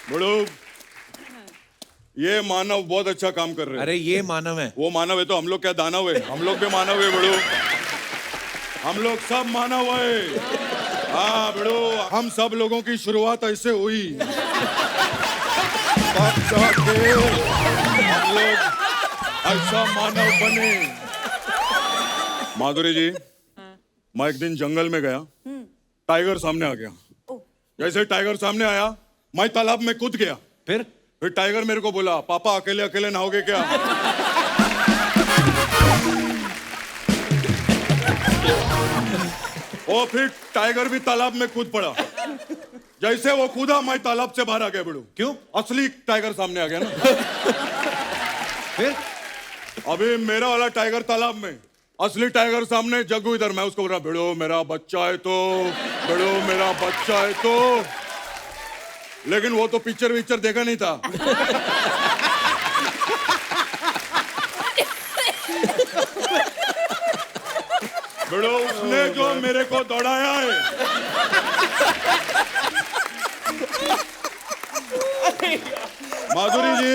बड़ो, ये मानव बहुत अच्छा काम कर रहे हैं। अरे ये मानव है। वो मानव है तो हम लोग क्या दानव है? हम लोग भी मानव है बड़ो, हम लोग सब मानव है। हाँ बड़ो, हम सब लोगों की शुरुआत ऐसे हुई, तब जाके हम लोग ऐसा मानव बने। माधुरी जी, मैं एक दिन जंगल में गया, टाइगर सामने आ गया। जैसे टाइगर सामने आया, मैं तालाब में कूद गया। फिर टाइगर मेरे को बोला, पापा अकेले अकेले नहाओगे क्या? और फिर टाइगर भी तालाब में कूद पड़ा। जैसे वो कूदा, मैं तालाब से बाहर आ गया। बड़ू, क्यों? असली टाइगर सामने आ गया ना। फिर अभी मेरा वाला टाइगर तालाब में, असली टाइगर सामने, जग्गू इधर। मैं उसको बोल रहा, भिड़ो मेरा बच्चा है तो, भिड़ो मेरा बच्चा है तो। लेकिन वो तो पिक्चर विक्चर देखा नहीं था। भिड़ो, उसने जो मेरे को दौड़ाया है, माधुरी जी,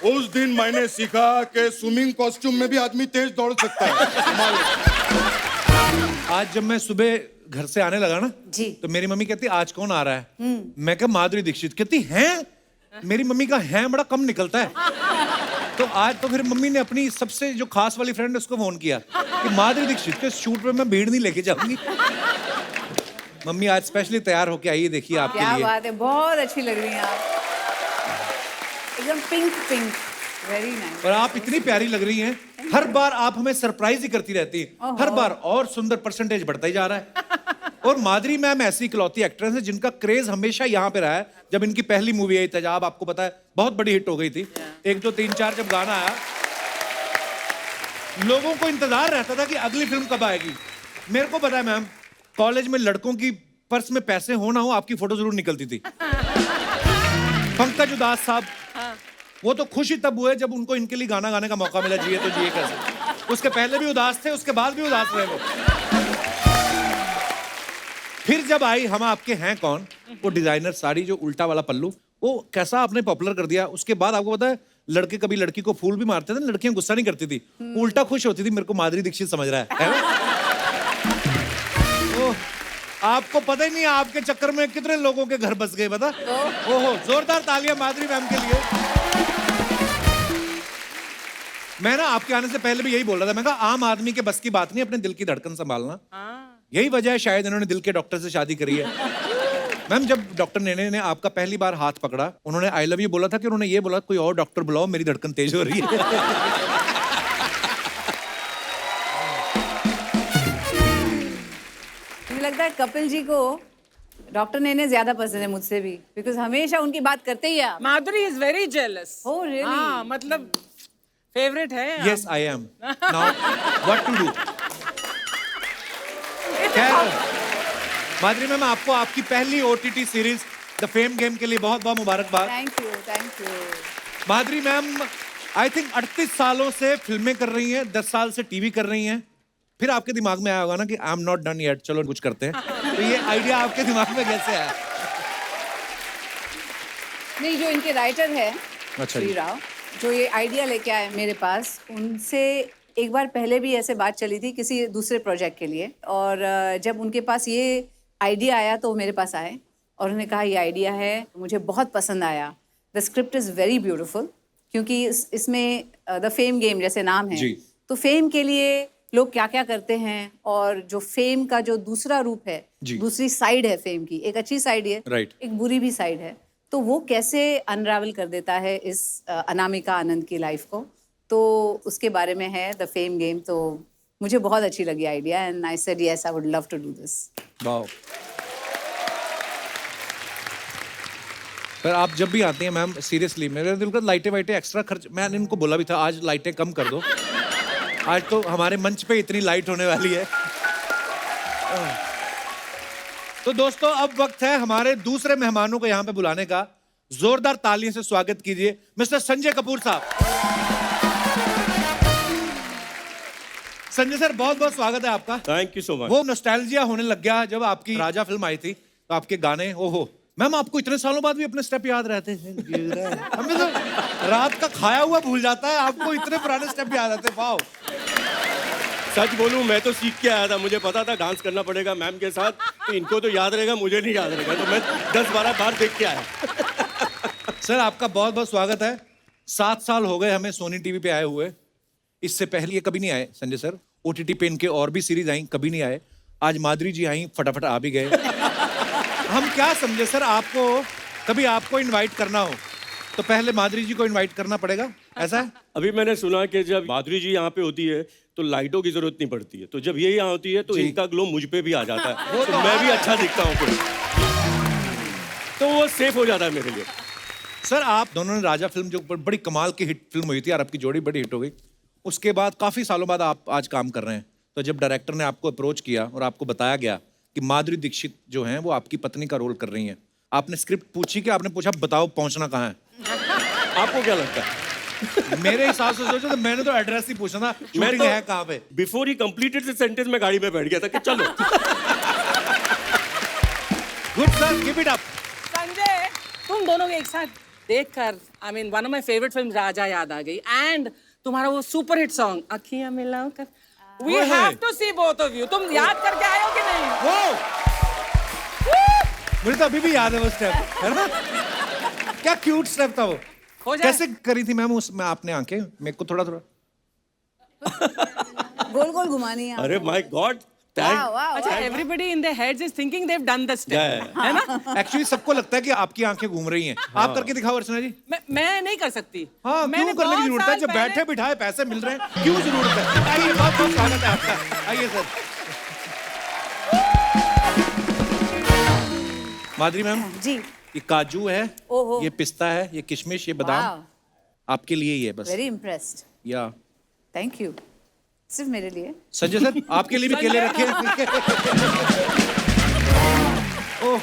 उस दिन मैंने सीखा कि स्विमिंग कॉस्ट्यूम में भी आदमी तेज दौड़ सकता है। आज जब मैं सुबह घर से आने लगा ना जी, तो मेरी मम्मी कहती आज कौन आ रहा है? मैं कहा माधुरी दीक्षित। कहती हैं? मेरी मम्मी का हैं बड़ा कम निकलता है। तो आज तो फिर मम्मी ने अपनी सबसे जो खास वाली फ्रेंड उसको फोन किया कि माधुरी दीक्षित के शूट पे मैं भीड़ नहीं लेके जाऊंगी। मम्मी आज स्पेशली तैयार होके आई है, देखिए आपके क्या लिए। बात है, बहुत अच्छी लग रही हैं आप, एकदम पिंक पिंक, वेरी नाइस। और आप इतनी प्यारी लग रही हैं, हर बार आप हमें सरप्राइज ही करती रहती हैं, हर बार और सुंदर परसेंटेज बढ़ता ही जा रहा है। और माधुरी मैम ऐसी इकलौती एक्ट्रेस है जिनका क्रेज हमेशा यहाँ पे रहा है। जब इनकी पहली मूवी आई तेजाब, आपको पता है बहुत बड़ी हिट हो गई थी। 1 2 3 4 जब गाना आया, लोगों को इंतजार रहता था कि अगली फिल्म कब आएगी। मेरे को पता है मैम, कॉलेज में लड़कों की पर्स में पैसे हो ना हो, आपकी फोटो जरूर निकलती थी। पंकज उदास साहब, वो तो खुश ही तब हुए जब उनको इनके लिए गाना गाने का मौका मिला, जिए तो जिए कैसे। उसके पहले भी उदास थे, उसके बाद भी उदास रहे वो। फिर जब आई हम आपके हैं कौन, वो डिजाइनर साड़ी, जो उल्टा वाला पल्लू, वो कैसा आपने पॉपुलर कर दिया। उसके बाद आपको पता है, लड़के कभी लड़की को फूल भी मारते थे, लड़कियां गुस्सा नहीं करती थी, उल्टा खुश होती थी, मेरे को माधुरी दीक्षित समझ रहा है ना? आपको पता ही नहीं, आपके चक्कर में कितने लोगों के घर बस गए पता। ओहो, जोरदार तालियां माधुरी मैम के लिए। मैं ना आपके आने से पहले भी यही बोल रहा था, मैं कहा आम आदमी के बस की बात नहीं अपने दिल की धड़कन संभालना। यही वजह है शायद इन्होंने दिल के डॉक्टर से शादी करी है। मैम, जब डॉक्टर नेने ने आपका पहली बार हाथ पकड़ा, उन्होंने आई लव यू बोला था कि उन्होंने ये बोला कोई और डॉक्टर बुलाओ, मेरी धड़कन तेज हो रही है? मुझे लगता है कपिल जी को डॉक्टर नेने ज्यादा पसंद है मुझसे भी, बिकॉज हमेशा उनकी बात करते ही आप। Madhuri is very jealous. Oh, really? हाँ, मतलब फेवरेट है। Yes I am. Now what to do? Madhuri ma'am, आपको आपकी पहली OTT series the fame game के लिए बहुत बहुत मुबारकबाद। Thank you, thank you. Madhuri ma'am I think 38 सालों से फिल्में कर रही हैं, 10 साल से टीवी कर रही हैं। फिर आपके दिमाग में आया होगा ना कि I am not done yet, चलो कुछ करते हैं। तो ये आइडिया आपके दिमाग में कैसे आया? नहीं, जो इनके राइटर है अच्छा श्री जी। राव, जो ये आइडिया लेके आए मेरे पास, उनसे एक बार पहले भी ऐसे बात चली थी किसी दूसरे प्रोजेक्ट के लिए। और जब उनके पास ये आइडिया आया तो वो मेरे पास आए और उन्होंने कहा ये आइडिया है, मुझे बहुत पसंद आया, the script is very beautiful. क्योंकि इसमें द फेम गेम जैसे नाम है, तो फेम के लिए लोग क्या क्या करते हैं, और जो फेम का जो दूसरा रूप है, दूसरी साइड है फेम की, एक अच्छी साइड है, एक बुरी भी साइड है, तो वो कैसे अनरावल कर देता है इस अनामिका आनंद की लाइफ को। तो उसके बारे में है द फेम गेम। तो मुझे बहुत अच्छी लगी idea and I said yes, I would love to do this. Wow. पर आप जब भी आती हैं मैम, सीरियसली मेरे दिल को लाइटें वाइटें एक्स्ट्रा खर्च, मैंने इनको बोला भी था आज लाइटें कम कर दो, आज तो हमारे मंच पे इतनी लाइट होने वाली है। तो दोस्तों, अब वक्त है हमारे दूसरे मेहमानों को यहाँ पे बुलाने का। जोरदार तालियों से स्वागत कीजिए मिस्टर संजय कपूर साहब। संजय सर, बहुत बहुत स्वागत है आपका। Thank you so much. वो नॉस्टैल्जिया होने लग गया जब आपकी राजा फिल्म आई थी, तो आपके गाने, ओहो, मैम आपको इतने सालों बाद भी अपने स्टेप याद रहते हैं? हमें तो रात का खाया हुआ भूल जाता है, आपको इतने पुराने स्टेप याद रहते हैं। वाओ। सच बोलूं, मैं तो सीख के आया था, मुझे पता था डांस करना पड़ेगा मैम के साथ, तो इनको तो याद रहेगा, मुझे नहीं याद रहेगा, तो मैं 10-12 बार देख के आया। सर आपका बहुत बहुत स्वागत है। 7 साल हो गए हमें सोनी टीवी पे आए हुए। इससे पहले ये कभी नहीं आए संजय सर। OTT पे इनके और भी सीरीज आई, कभी नहीं आए। आज माधुरी जी आई, फटाफट आ भी गए। हम क्या समझे सर, आपको कभी आपको इनवाइट करना हो तो पहले माधुरी जी को इनवाइट करना पड़ेगा, ऐसा है? अभी मैंने सुना कि जब माधुरी जी यहाँ पे होती है तो लाइटों की जरूरत नहीं पड़ती है, तो जब ये यहाँ होती है तो इनका ग्लो मुझ पे भी आ जाता है, तो मैं भी अच्छा दिखता हूँ फिर, तो वो सेफ हो जाता है मेरे लिए। सर आप दोनों ने राजा फिल्म जो बड़ी कमाल की हिट फिल्म हुई थी यार, आपकी जोड़ी बड़ी हिट हो गई। उसके बाद काफी सालों बाद आप आज काम कर रहे हैं, तो जब डायरेक्टर ने आपको अप्रोच किया और आपको बताया गया कि माधुरी दीक्षित जो हैं वो आपकी पत्नी का रोल कर रही हैं, आपने स्क्रिप्ट पूछी कि आपने पूछा बताओ पहुंचना कहाँ है? आपको क्या लगता है? मेरे हिसाब से सोचो तो मैंने तो एड्रेस ही पूछा था, शूटिंग है कहाँ पे? बिफोर ही कंप्लीटेड द सेंटेंस में गाड़ी में बैठ गया था कि चलो। Good sir, keep it up. Sanjay, तुम दोनों के एक साथ देखकर I mean one of my favourite film Raja याद आ गई, एंड तुम्हारा वो सुपर हिट सॉन्ग अखियां मिलाओ कर, we have to see both of you. तुम याद करके आए हो कि नहीं? वो मुझे तो अभी भी याद है वो स्टेप, है ना? क्या क्यूट स्टेप था वो। हो जाए। कैसे करी थी मैम उसमें आपने आंखें? मेरे को थोड़ा थोड़ा गोल गोल घुमानी है। अरे माय गॉड, वाह वाह अच्छा, everybody in their heads is thinking they have done the step, है ना? एक्चुअली सबको लगता है कि आपकी आंखें घूम रही हैं। आप करके दिखाओ अर्चना जी। मैं नहीं कर सकती। हाँ, मैंने क्यों करने की बहुत जरूरत है? साल जब पहले- बैठे बिठाए पैसे मिल रहे हैं, क्यों जरूरत है? आइए, बहुत बहुत स्वागत है आपका। आइए सर। माधुरी मैम, जी। ये काजू है, ओहो। ये पिस्ता है, ये किशमिश, ये बादाम आपके लिए ही है बस। वेरी इम्प्रेस्ड, या थैंक यू। सिर्फ मेरे लिए। संजय सर आपके लिए भी केले रखे हैं। ओह।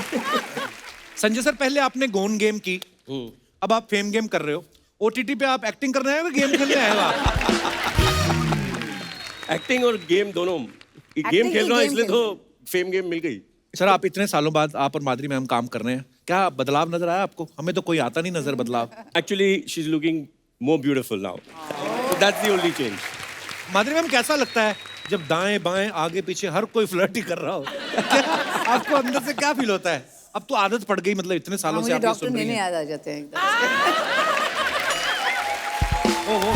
संजय सर पहले आपने गोन गेम की, अब आप फेम गेम कर रहे हो। OTT पे आप एक्टिंग करने आए हो, गेम खेलने आए हो आप? एक्टिंग और गेम दोनों, गेम खेल रहा हूँ इसलिए तो फेम गेम मिल गई। सर आप इतने सालों बाद आप और माधुरी मैम काम कर रहे हैं, क्या बदलाव नजर आया आपको? हमें तो कोई आता नहीं नजर बदलाव। Actually she is looking more beautiful now, that's the only change. Madhuri ma'am कैसा लगता है जब दाएं बाएं आगे पीछे हर कोई फ्लर्ट ही कर रहा हो? आपको अंदर से क्या फील होता है? अब तो आदत पड़ गई, मतलब इतने सालों से मुझे आप ये डॉक्टर सुन रही लेने हैं। याद आ जाते हैं एकदम। ओहो।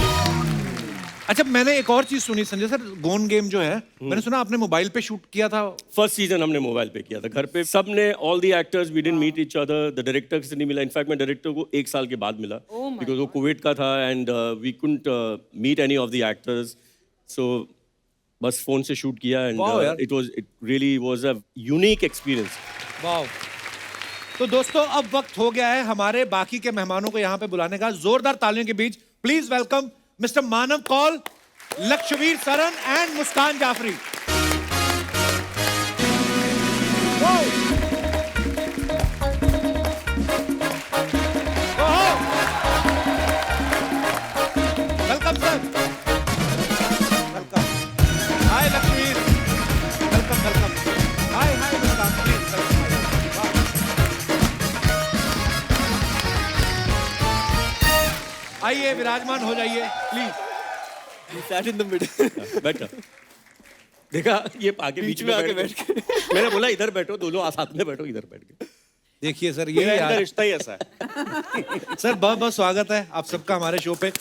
अच्छा मैंने एक और चीज सुनी संजय सर, गोन गेम जो है मैंने सुना आपने मोबाइल पे शूट किया था। फर्स्ट सीजन हमने मोबाइल पे किया था, घर पे सबने, all the actors, we didn't meet each other, the director से नहीं मिला, इनफैक्ट मैं डायरेक्टर को 1 साल के बाद मिला, बिकॉज वो कोविड का था and we couldn't meet any of the actors, so बस फोन से शूट किया एंड Wow, यार। It really was a unique experience. वाह। तो दोस्तों अब वक्त हो गया है हमारे बाकी के मेहमानों को यहाँ पे बुलाने का। जोरदार तालियों के बीच please welcome mister Manav Kaul, Lakshvir Saran and Muskan Jafri. Welcome sir, welcome. Hi Lakshvir, welcome welcome. Hi hi Muskan, please आइए विराजमान हो जाइए please. Sat in the middle. बैठा, देखा ये आगे बीच में आके बैठ के मैंने बोला इधर बैठो, दोनों साथ में बैठो, इधर बैठ के। देखिए सर ये मेरा यार, रिश्ता ही ऐसा है। सर बहुत बहुत स्वागत है आप सबका हमारे शो पे।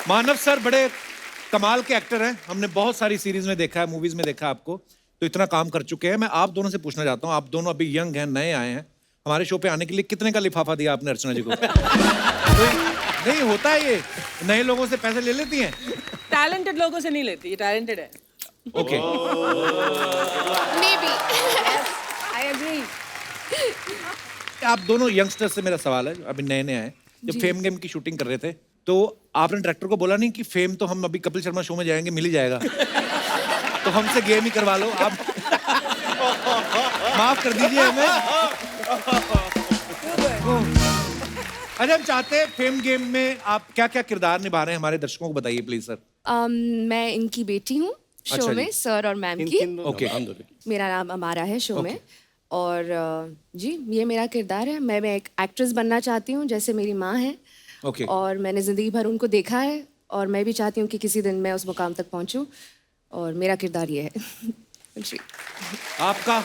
मानव सर बड़े कमाल के एक्टर हैं, हमने बहुत सारी सीरीज में देखा है, मूवीज में देखा है आपको, तो इतना काम कर चुके हैं। मैं आप दोनों से पूछना चाहता हूँ, आप दोनों अभी यंग हैं, नए आए हैं, हमारे शो पे आने के लिए कितने का लिफाफा दिया आपने अर्चना जी को? नहीं होता है ये, नए लोगों से पैसे ले लेती हैं। टैलेंटेड लोगों से नहीं लेती, ये टैलेंटेड है। Okay Maybe. I agree. आप दोनों यंगस्टर से मेरा सवाल है, अभी नए नए आए, जब फेम गेम की शूटिंग कर रहे थे तो आपने डायरेक्टर को बोला नहीं कि फेम तो हम अभी कपिल शर्मा शो में जाएंगे, मिल ही जाएगा, तो हमसे गेम ही करवा लो आप? माफ कर दीजिए हमें। अच्छा हम चाहते हैं फेम गेम में आप क्या क्या किरदार निभा रहे हैं, हमारे दर्शकों को बताइए प्लीज सर। मैं इनकी बेटी हूँ अच्छा शो जी। में, सर और मैम की। ओके मेरा नाम अमारा है शो में। और जी ये मेरा किरदार है। मैं एक एक्ट्रेस बनना चाहती हूँ जैसे मेरी माँ है। ओके। और मैंने ज़िंदगी भर उनको देखा है और मैं भी चाहती हूँ कि किसी दिन मैं उस मुकाम तक पहुँचूँ और मेरा किरदार ये है। जी। आपका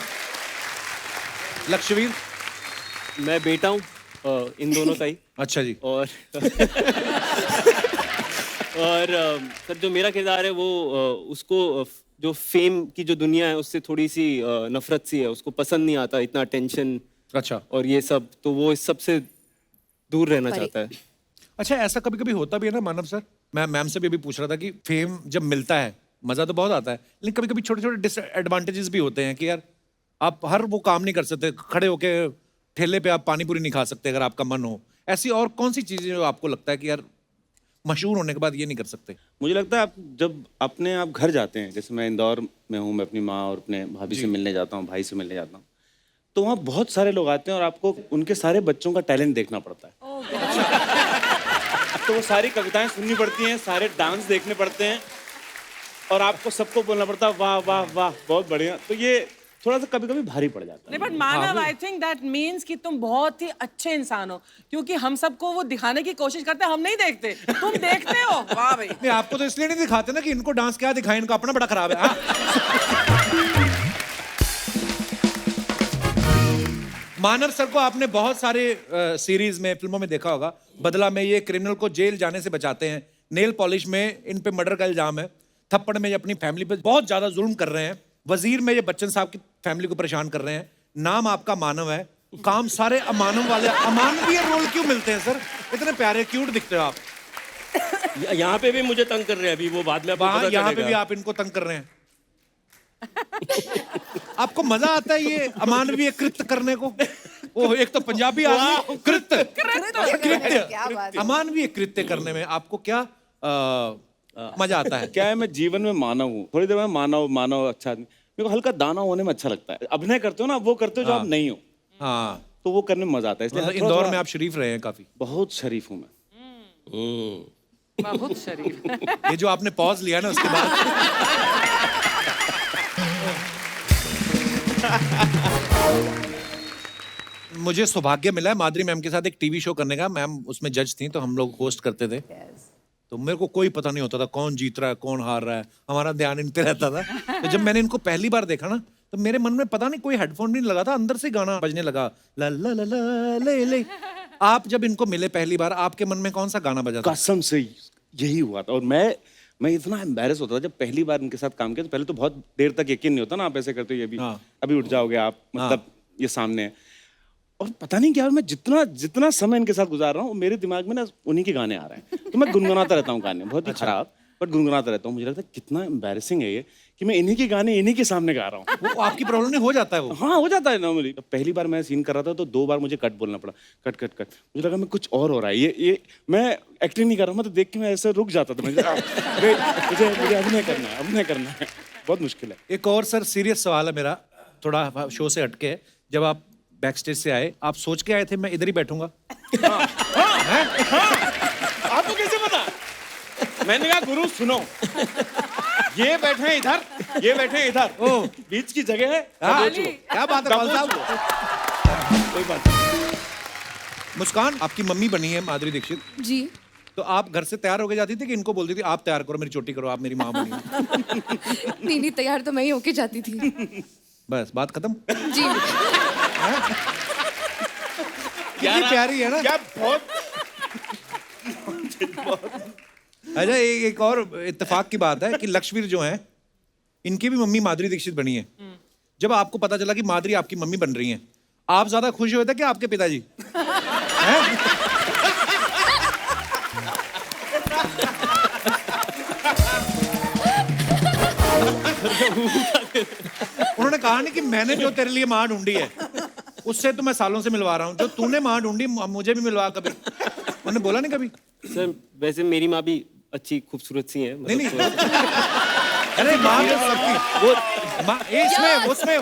लक्ष्यवीर? मैं बेटा हूँ इन दोनों का ही। अच्छा जी। और सर जो मेरा किरदार है वो उसको जो फेम की जो दुनिया है उससे थोड़ी सी नफरत सी है, उसको पसंद नहीं आता इतना टेंशन अच्छा। और ये सब, तो वो इस सब से दूर रहना परे। चाहता है। अच्छा, ऐसा कभी कभी होता भी है ना मानव सर, मैं मैम से भी अभी पूछ रहा था कि फेम जब मिलता है मजा तो बहुत आता है, लेकिन कभी कभी छोटे छोटे डिसएडवांटेजेस भी होते हैं कि यार आप हर वो काम नहीं कर सकते, खड़े होके ठेले पे आप पानी पूरी नहीं खा सकते अगर आपका मन हो। ऐसी और कौन सी चीजें जो आपको लगता है कि यार मशहूर होने के बाद ये नहीं कर सकते? मुझे लगता है आप जब अपने आप घर जाते हैं, जैसे मैं इंदौर में हूँ, मैं अपनी माँ और अपने भाभी से मिलने जाता हूँ, भाई से मिलने जाता हूँ, तो वहाँ बहुत सारे लोग आते हैं और आपको उनके सारे बच्चों का टैलेंट देखना पड़ता है। तो वो सारी कविताएं सुननी पड़ती हैं, सारे डांस देखने पड़ते हैं और आपको सबको बोलना पड़ता है वाह वाह वाह बहुत बढ़िया। तो ये थोड़ा सा कभी कभी भारी पड़ जाता है। नहीं but Manav, I think that means कि तुम बहुत ही अच्छे इंसान हो, क्योंकि हम सबको वो दिखाने की कोशिश करते हैं, हम नहीं देखते, तुम देखते हो। वाह भाई। नहीं, आपको तो इसलिए नहीं दिखाते ना कि इनको डांस क्या दिखाएं, इनका अपना बड़ा खराब है। हाँ? मानव सर को आपने बहुत सारे सीरीज में, फिल्मों में देखा होगा। बदला में ये क्रिमिनल को जेल जाने से बचाते हैं, नेल पॉलिश में इन पे मर्डर का इल्जाम है, थप्पड़ में ये अपनी फैमिली पे बहुत ज्यादा जुल्म कर रहे हैं, वजीर में ये बच्चन साहब की फैमिली को परेशान कर रहे हैं। नाम आपका मानव है, काम सारे अमानव वाले। अमानवीय रोल क्यों मिलते हैं सर? इतने प्यारे क्यूट दिखते हो आप। यहाँ पे भी मुझे तंग कर रहे हैं अभी, वो बाद में आपको वहां पता यहाँ पे चलेगा। भी आप इनको तंग कर रहे हैं। आपको मजा आता है ये अमानवीय कृत्य करने को? वो एक तो पंजाबी आदमी कृत्य क्या बात कृत्य अमानवीय कृत्य करने में आपको क्या मजा आता है? क्या है, मैं जीवन में मानव हूँ, थोड़ी देर में मानव मानव अच्छा आदमी, मेरे को हल्का दाना होने में अच्छा लगता है। अभिनय करते हो ना, वो करते हो जो आप नहीं हो, हाँ, तो वो करने में मजा आता है। इसलिए मतलब थोड़ा- इंदौर थोड़ा- में आप शरीफ रहे हैं काफी। बहुत शरीफ हूँ मैं। बहुत शरीफ। ये जो आपने पॉज लिया ना उसके बाद मुझे सौभाग्य मिला है माधुरी मैम के साथ एक टीवी शो करने का। मैम उसमें जज थी, तो हम लोग होस्ट करते थे। तो मेरे को कोई पता नहीं होता था कौन जीत रहा है कौन हार रहा है, हमारा ध्यान इन पे रहता था। तो जब मैंने इनको पहली बार देखा ना, तो मेरे मन में पता नहीं कोई हेडफोन भी नहीं लगा था, अंदर से गाना बजने लगा, ला ला ला ला ले ले। आप जब इनको मिले पहली बार, आपके मन में कौन सा गाना बजा था? कसम से यही हुआ था। और मैं इतना एम्बैरेस होता था जब पहली बार उनके साथ काम किया। तो पहले तो बहुत देर तक यकीन नहीं होता ना, आप ऐसे करते हो, ये अभी उठ जाओगे आप, मतलब ये सामने है। और पता नहीं क्या, मैं जितना समय इनके साथ गुजार रहा हूँ, मेरे दिमाग में ना उन्हीं के गाने आ रहे हैं। तो मैं गुनगुनाता रहता हूँ गाने, बहुत ही खराब, बट गुनगुनाता रहता हूँ। मुझे लगता है कितना एम्बैरेसिंग है ये कि मैं इन्हीं के गाने इन्हीं के सामने गा रहा हूँ। वो आपकी प्रॉब्लम नहीं हो जाता है वो? हाँ, हो जाता है नॉर्मली। पहली बार मैं सीन कर रहा था तो 2 बार मुझे कट बोलना पड़ा, कट कट कट। मुझे लगा मैं कुछ और हो रहा है, ये मैं एक्टिंग नहीं कर रहा हूँ। मैं तो देख के मैं ऐसे रुक जाता था। मुझे अभिनय करना है, बहुत मुश्किल है। एक और सर सीरियस सवाल है मेरा, थोड़ा शो से हटके है। जब आप बैक स्टेज से आए, आप सोच के आए थे मैं इधर ही बैठूंगा? आपको कैसे पता? मैंने कहा गुरु सुनो, ये बैठे हैं इधर, ये बैठे हैं इधर, बीच की जगह है। क्या बात है कौल साहब? कोई बात नहीं। मुस्कान, आपकी मम्मी बनी है माधुरी दीक्षित, जी। तो आप घर से तैयार होके जाती थी कि इनको बोलती थी आप तैयार करो, मेरी चोटी करो, आप मेरी माँ बनी हो? नहीं तैयार तो मैं ही होके जाती थी। बस बात खत्म। जी। कितनी प्यारी है ना? क्या बहुत अच्छा, एक और इत्तेफाक की बात है कि लक्ष्यवीर जो हैं, इनकी भी मम्मी माधुरी दीक्षित बनी है। जब आपको पता चला कि माधुरी आपकी मम्मी बन रही हैं, आप ज्यादा खुश हुए थे कि आपके पिताजी? हैं? उन्होंने कहा नहीं कि मैंने जो तेरे लिए माँ ढूंढी है उससे तो मैं सालों से मिलवा रहा हूँ, जो तूने माँ ढूंढी मुझे भी मिलवा कभी। उन्होंने बोला नहीं कभी? सर वैसे मेरी माँ भी अच्छी खूबसूरत सी है, नहीं मतलब नहीं, अरे माँ तो सबकी, वो माँ इसमें उसमें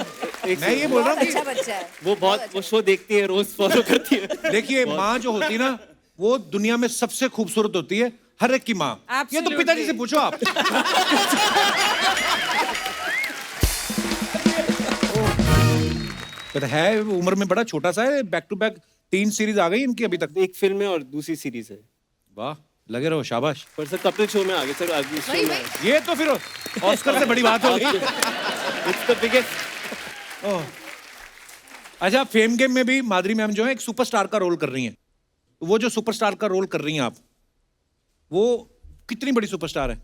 मैं ये बोल रहा हूँ अच्छा कि बच्चा है। वो बहुत वो शो देखती है, रोज फॉलो करती है। देखिए माँ जो होती है ना, वो दुनिया में सबसे खूबसूरत होती है, हर एक की माँ। ये तो पिताजी से पूछो आप। पर है उम्र में बड़ा छोटा सा है, बैक टू बैक 3 सीरीज आ गई इनकी अभी तक। एक फिल्म है और दूसरी सीरीज है। वाह, लगे रहो, शाबाश। पर सर कपिल शो में आ गए सर, अगली शो में ये तो फिर ऑस्कर से बड़ी बात होगी। It's the biggest. ओह। अच्छा, फेम गेम में भी माधुरी मैम जो है एक सुपरस्टार का रोल कर रही हैं। वो जो सुपरस्टार का रोल कर रही हैं आप, वो कितनी बड़ी सुपरस्टार है?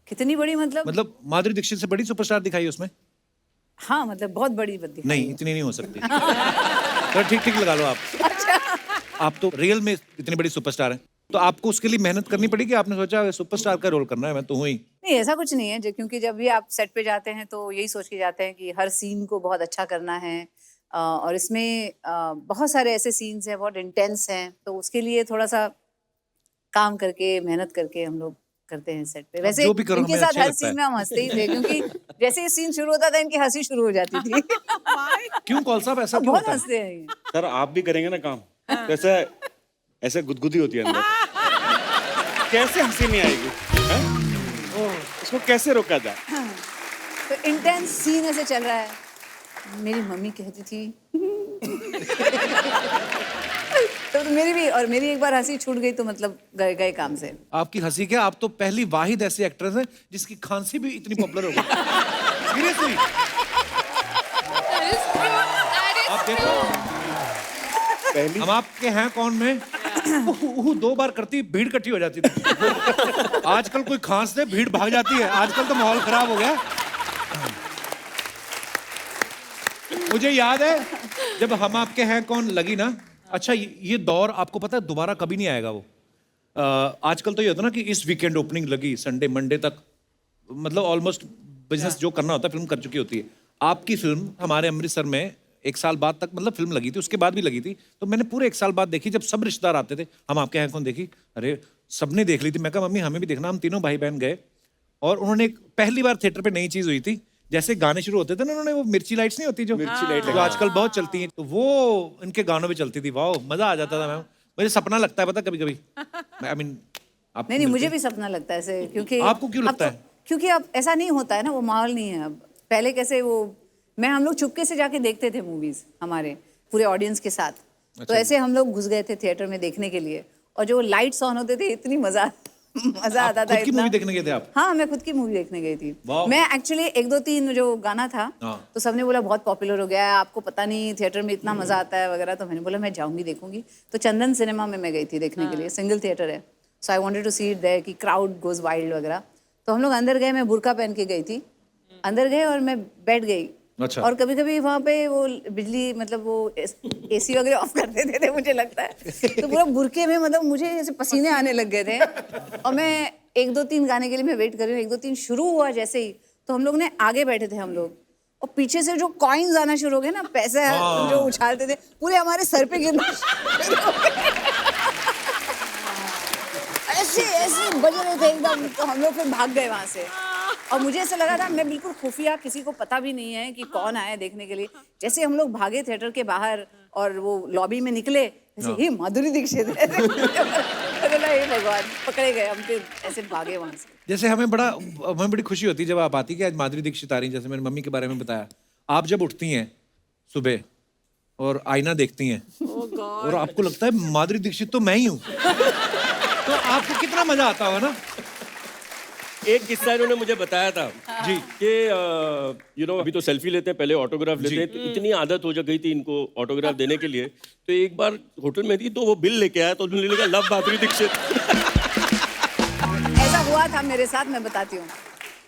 कितनी बड़ी मतलब माधुरी दीक्षित से बड़ी सुपरस्टार दिखाई है उसमें? हाँ, मतलब बहुत बड़ी बद्दी। नहीं, इतनी नहीं हो सकती। तो ठीक ठीक लगा लो आप। आप तो रियल में इतनी बड़ी सुपरस्टार हैं, तो आपको उसके लिए मेहनत करनी पड़ेगी। आपने सोचा सुपरस्टार का रोल करना है, मैं तो हूँ ही। नहीं, ऐसा कुछ नहीं है, क्योंकि जब भी आप सेट पे जाते हैं तो यही सोच के जाते हैं कि हर सीन को बहुत अच्छा करना है। और इसमें बहुत सारे ऐसे सीन्स हैं, बहुत इंटेंस हैं, तो उसके लिए थोड़ा सा काम करके, मेहनत करके हम लोग करते हैं सेट पे। वैसे जो भी करो इनके हमें साथ अच्छा हर लगता है। सीन में हम हंसते ही थे, क्योंकि जैसे ये सीन शुरू होता था इनकी हंसी शुरू हो जाती थी। क्यों कौल साहब, ऐसा क्यों बहुत होता है? हंसते हैं ये। सर आप भी करेंगे ना काम, तो ऐसे गुदगुदी होती है अंदर, कैसे हंसी नहीं आएगी? हैं? उसको कैसे रोका जाए? तो इंटेंस सीन ऐसे चल रहा है, मेरी मम्मी कहती थी तो मेरी एक बार हंसी छूट गई तो मतलब गए काम से। आपकी हंसी क्या, आप तो पहली वाहिद ऐसी एक्ट्रेस हैं जिसकी खांसी भी इतनी पॉपुलर हो गई। सीरियसली, आप देखो, हम आपके हैं कौन में 2 बार करती भीड़ इकट्ठी हो जाती थी। आजकल कोई खांस दे भीड़ भाग जाती है, आजकल तो माहौल खराब हो गया। मुझे याद है जब हम आपके हैं कौन लगी ना, अच्छा ये दौर आपको पता है दोबारा कभी नहीं आएगा वो। आजकल तो ये होता ना कि इस वीकेंड ओपनिंग लगी, संडे मंडे तक मतलब ऑलमोस्ट बिजनेस जो करना होता है फिल्म कर चुकी होती है। आपकी फिल्म हमारे अमृतसर में 1 साल बाद तक मतलब फिल्म लगी थी, उसके बाद भी लगी थी, तो मैंने पूरे 1 साल बाद देखी। जब सब रिश्तेदार आते थे, हम आपके हैं कौन देखी, अरे सबने देख ली थी। मैं कहा मम्मी हमें भी देखना। हम तीनों भाई बहन गए और उन्होंने एक पहली बार थिएटर पे नई चीज हुई थी, जैसे गाने शुरू होते थे ना, उन्होंने वो मिर्ची लाइट्स नहीं होती जो मिर्ची लाइट जो आजकल बहुत चलती हैं, तो वो इनके गानों में चलती थी। वाह, मजा आ जाता था मैम। मुझे सपना लगता है पता कभी कभी, आई मीन नहीं, मुझे भी सपना लगता है ऐसे, क्योंकि आपको क्यों लगता है? क्योंकि अब ऐसा नहीं होता है ना, वो माहौल नहीं है अब। पहले कैसे हम लोग चुपके से जाके देखते थे मूवीज हमारे पूरे ऑडियंस के साथ। तो ऐसे हम लोग घुस गए थे थिएटर में देखने के लिए, और जो लाइट्स ऑन होते थे इतनी मजा आता था। खुद की मूवी देखने गए थे आप? हाँ, मैं खुद की मूवी देखने गई थी। वाह। मैं एक्चुअली 1-2-3 जो गाना था हाँ। तो सबने बोला बहुत पॉपुलर हो गया है, आपको पता नहीं थिएटर में इतना मजा आता है वगैरह। तो मैंने बोला मैं जाऊंगी, देखूंगी। तो चंदन सिनेमा में मैं गई थी देखने के लिए, सिंगल थिएटर है। So I wanted to see it there कि क्राउड गोज वाइल्ड वगैरह। तो हम लोग अंदर गए, मैं बुर्का पहन के गई थी, अंदर गए और मैं बैठ गई। अच्छा। और कभी कभी वहाँ पे वो बिजली मतलब वो एसी वगैरह ऑफ कर देते थे मुझे लगता है, तो पूरा बुरके में मतलब मुझे ऐसे पसीने आने लग गए थे। और मैं 1-2-3 गाने के लिए मैं वेट कर रही हूँ, 1-2-3 शुरू हुआ जैसे ही, तो हम लोग ने आगे बैठे थे हम लोग, और पीछे से जो कॉइन्स आना शुरू हो गए ना, पैसे जो उछालते थे पूरे हमारे सर पे गिरना ऐसे बज रहे थे एकदम। तो हम लोग फिर भाग गए वहां से, और मुझे ऐसा लगा था मैं बिल्कुल खुफिया, किसी को पता भी नहीं है कि कौन आया देखने के लिए। जैसे हम लोग भागे थिएटर के बाहर और वो लॉबी में निकले, ऐसे ही माधुरी दीक्षित हे भगवान, पकड़े गए हम, फिर ऐसे भागे वहां से। जैसे हमें बड़ी खुशी होती है जब आप आती कि आज माधुरी दीक्षित आ रही हैं। जैसे मेरी मम्मी के बारे में बताया, आप जब उठती हैं सुबह और आईना देखती हैं और आपको लगता है माधुरी दीक्षित तो मैं ही हूँ, तो आपको कितना मजा आता होगा ना। एक किस्सा इन्होंने मुझे बताया था जी कि अभी तो सेल्फी लेते हैं, पहले ऑटोग्राफ लेते हैं, तो इतनी आदत हो गई थी इनको ऑटोग्राफ देने के लिए। तो एक बार होटल में थी तो वो बिल लेके आया, तो उन्होंने लिखा लव माधुरी दीक्षित। ऐसा हुआ था मेरे साथ, मैं बताती हूँ।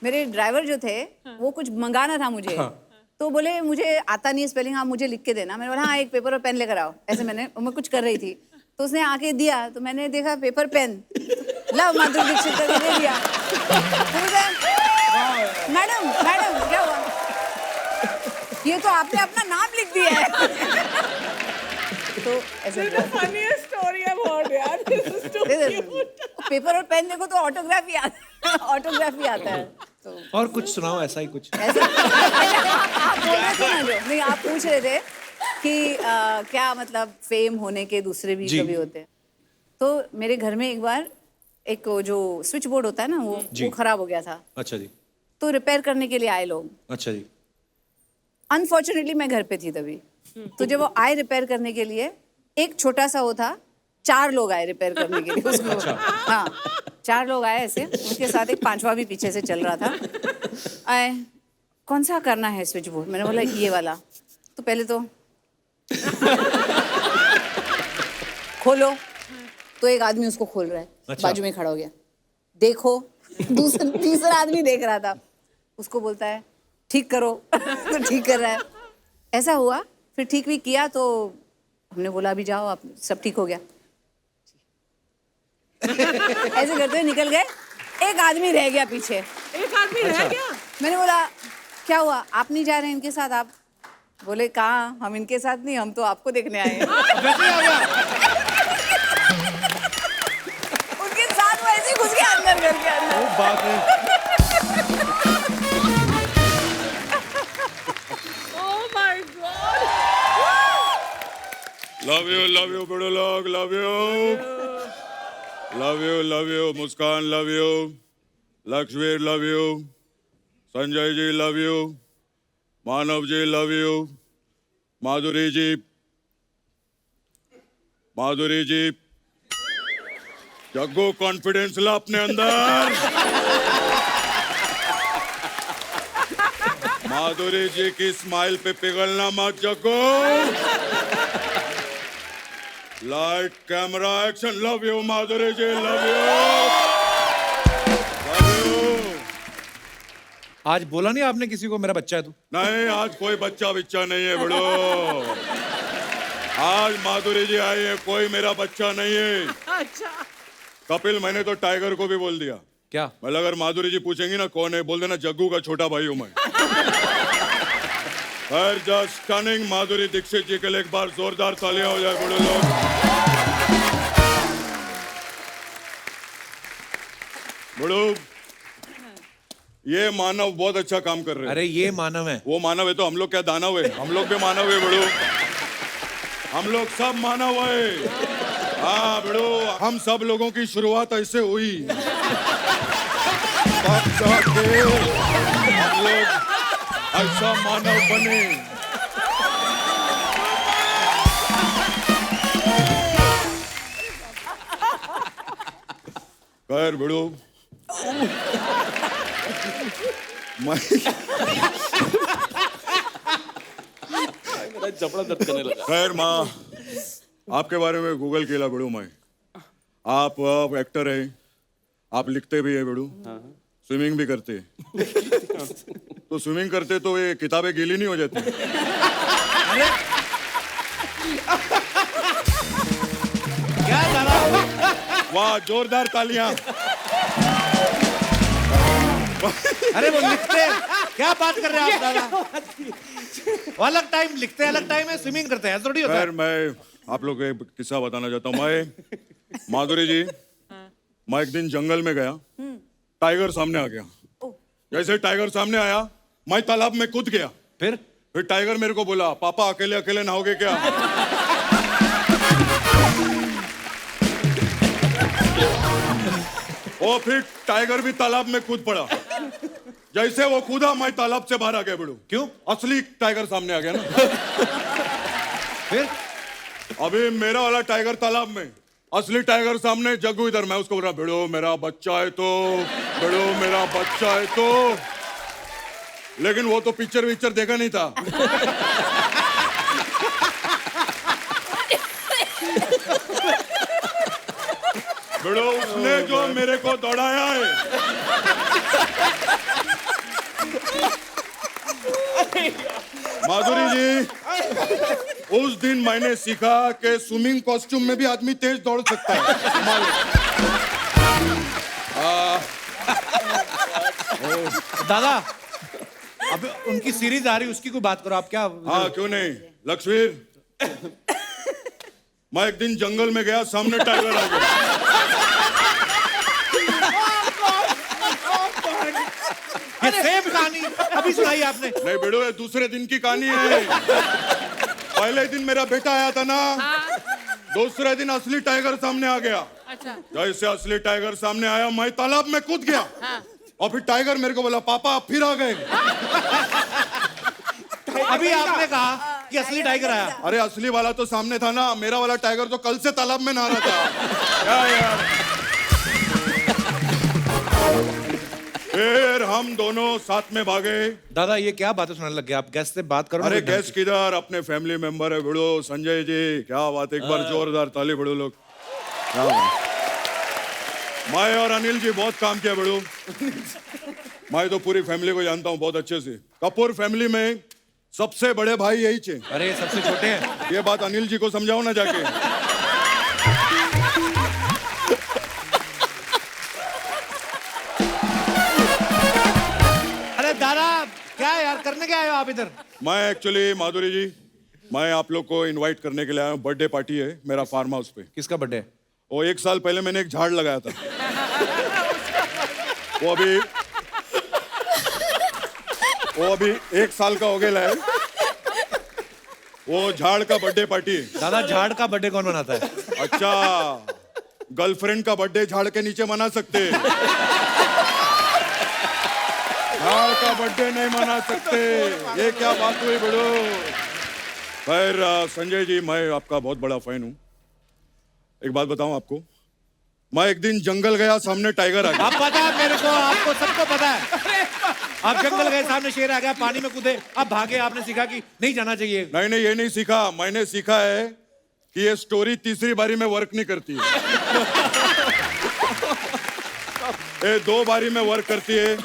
मेरे ड्राइवर जो थे वो कुछ मंगाना था मुझे, तो बोले मुझे आता नहीं है स्पेलिंग, आप मुझे लिख के देना। मैंने बोला हाँ, एक पेपर और पेन लेकर आओ। ऐसे मैं कुछ कर रही थी, तो उसने आके दिया, तो मैंने देखा paper pen love Madhuri Dixit करके दे दिया। मैडम क्या हुआ, ये तो आपने अपना नाम लिख दिया है। तो ऐसे पेपर और पेन देखो तो ऑटोग्राफी आता है। तो और कुछ सुनाओ ऐसा ही कुछ। ऐसा आप बोल रहे थे ना, जो नहीं आप पूछ रहे थे कि क्या मतलब फेम होने के दूसरे भी कभी होते हैं। तो मेरे घर में एक बार एक जो स्विच बोर्ड होता है ना, वो खराब हो गया था। अच्छा जी। तो रिपेयर करने के लिए आए लोग। अच्छा जी। अनफॉर्चुनेटली मैं घर पे थी तभी, तो जब वो आए रिपेयर करने के लिए, एक छोटा सा वो था, 4 लोग आए रिपेयर करने के लिए उसको। हाँ, 4 लोग आए ऐसे, उनके साथ एक 5वां भी पीछे से चल रहा था। आए, कौन सा करना है स्विच बोर्ड? मैंने बोला ये वाला। तो पहले तो खोलो, तो एक आदमी उसको खोल रहा है, बाजू में खड़ा हो गया। देखो, तीसरा आदमी देख रहा था, उसको बोलता है ठीक करो। तो ठीक कर रहा है। ऐसा हुआ, फिर ठीक भी किया तो हमने बोला अभी जाओ आप, सब ठीक हो गया। ऐसे करते हुए निकल गए, एक आदमी रह गया पीछे। एक आदमी रह गया। मैंने बोला क्या हुआ, आप नहीं जा रहे हैं इनके साथ? आप बोले कहाँ, हम इनके साथ नहीं, हम तो आपको देखने आए हैं। उनके साथ वो ऐसे घुस गया अंदर, घर के अंदर। बात है। Oh my God! Love you बड़े लोग, love you Muskan, love you Lakshmir, love you Sanjay ji, love you Manav ji, love you Madhuri ji, Jaggu confidence ला अपने अंदर। माधुरी जी की स्माइल पे पिघलना मत Jaggu. Light camera action, love you Madhuri ji, love you. आज बोला नहीं आपने किसी को मेरा बच्चा है तू? नहीं, आज कोई बच्चा बिच्चा नहीं है बड़ो। आज माधुरी जी आई है, कोई मेरा बच्चा नहीं है। अच्छा। कपिल, मैंने तो टाइगर को भी बोल दिया। क्या? मतलब अगर माधुरी जी पूछेंगी ना कौन है, बोल देना जग्गू का छोटा भाई हूं मैं। जस्ट स्टनिंग माधुरी दीक्षित जी के लिए एक बार जोरदार तालियां हो जाए बड़े लोग। बड़ो, ये मानव बहुत अच्छा काम कर रहे हैं। अरे ये मानव है। वो मानव है तो हम लोग क्या दानव है? हम लोग भी मानव है बड़ो, हम लोग सब मानव है। हाँ बड़ो, हम सब लोगों की शुरुआत ऐसे हुई, तब जाके हम लोग ऐसा मानव बने। खैर बड़ो, जबड़ा दर्द करने लगा। खैर माँ, आपके बारे में गूगल किया बड़ू मैं। आप एक्टर हैं, आप लिखते भी है बड़ू, स्विमिंग भी करते हैं। तो स्विमिंग करते तो ये किताबें गीली नहीं हो जाती? क्या दादा? वाह, जोरदार तालियां। अरे वो लिखते हैं, क्या बात कर रहे हैं आप दादा? वो अलग टाइम लिखते हैं, अलग टाइम है स्विमिंग करते हैं, थोड़ी होता है। खैर मैं आप लोग को एक किस्सा बताना चाहता हूँ। मैं माधुरी जी, मैं एक दिन जंगल में गया, टाइगर सामने आ गया। जैसे टाइगर सामने आया, मैं तालाब में कूद गया। फिर टाइगर मेरे को बोला, पापा अकेले अकेले नहाओगे क्या? और फिर टाइगर भी तालाब में कूद पड़ा। जैसे वो कूदा, मैं तालाब से बाहर आ गया बड़ू। क्यों? असली टाइगर सामने आ गया ना। फिर अभी मेरा वाला टाइगर तालाब में, असली टाइगर सामने, जग्गू इधर। मैं उसको बोल रहा, भिड़ो मेरा बच्चा है तो, भिड़ो मेरा बच्चा है तो। लेकिन वो तो पिक्चर देखा नहीं था। भिड़ो, उसने जो मेरे को दौड़ाया है, माधुरी जी, उस दिन मैंने सीखा कि स्विमिंग कॉस्ट्यूम में भी आदमी तेज दौड़ सकता है। दादा, अब उनकी सीरीज आ रही है, उसकी कोई बात करो आप। क्या? हाँ क्यों नहीं लक्ष्मीर, मैं एक दिन जंगल में गया, सामने टाइगर आ गया। ये सेम कहानी अभी सुनाई आपने। नहीं बेड़ो, ये दूसरे दिन की कहानी है। पहले दिन मेरा बेटा आया था ना, दूसरे दिन असली टाइगर सामने आ गया। अच्छा। जैसे असली टाइगर सामने आया, मैं तालाब में कूद गया। और फिर टाइगर मेरे को बोला, पापा आप फिर आ गए। अभी आपने कहा कि असली टाइगर आया? अरे असली वाला तो सामने था ना, मेरा वाला टाइगर तो कल से तालाब में नहा रहा था। क्या यार। फिर हम दोनों साथ में भागे। दादा ये क्या बातें सुनाने लग गए आप? गेस्ट से बात करो ना। अरे गेस्ट किधर, अपने फैमिली मेंबर है भिड़ो, संजय जी, क्या बात, एक बार जोरदार ताली भिड़ो लोग। क्या बात। मैं और अनिल जी बहुत काम किया भिड़ो। मैं तो पूरी फैमिली को जानता हूँ बहुत अच्छे से। कपूर फैमिली में सबसे बड़े भाई यही चे। अरे सबसे छोटे हैं। ये बात अनिल जी को समझाओ ना जाके। अरे दादा क्या है यार, करने क्या आए हो आप इधर? मैं एक्चुअली माधुरी जी, मैं आप लोग को इनवाइट करने के लिए आया हूँ। बर्थडे पार्टी है मेरा फार्म हाउस पे। किसका बर्थडे? वो 1 साल पहले मैंने एक झाड़ लगाया था। वो अभी 1 साल का हो गया है। वो झाड़ का बर्थडे पार्टी है। दादा झाड़ का बर्थडे कौन मनाता है? अच्छा, गर्लफ्रेंड का बर्थडे झाड़ के नीचे मना सकते हैं, झाड़ का बर्थडे नहीं मना सकते। ये क्या बात हुई बड़ो। खैर संजय जी, मैं आपका बहुत बड़ा फैन हूँ। एक बात बताऊं आपको, मैं एक दिन जंगल गया, सामने टाइगर आ गया। आप पता है मेरे को, आपको सबको पता है। आप जंगल गए, सामने शेर आ गया, पानी में कूदे, आप भागे, आपने सीखा कि नहीं जाना चाहिए। नहीं नहीं, ये नहीं सीखा। मैंने सीखा है कि ये स्टोरी तीसरी बारी में वर्क नहीं करती है। ये 2 बारी में वर्क करती है।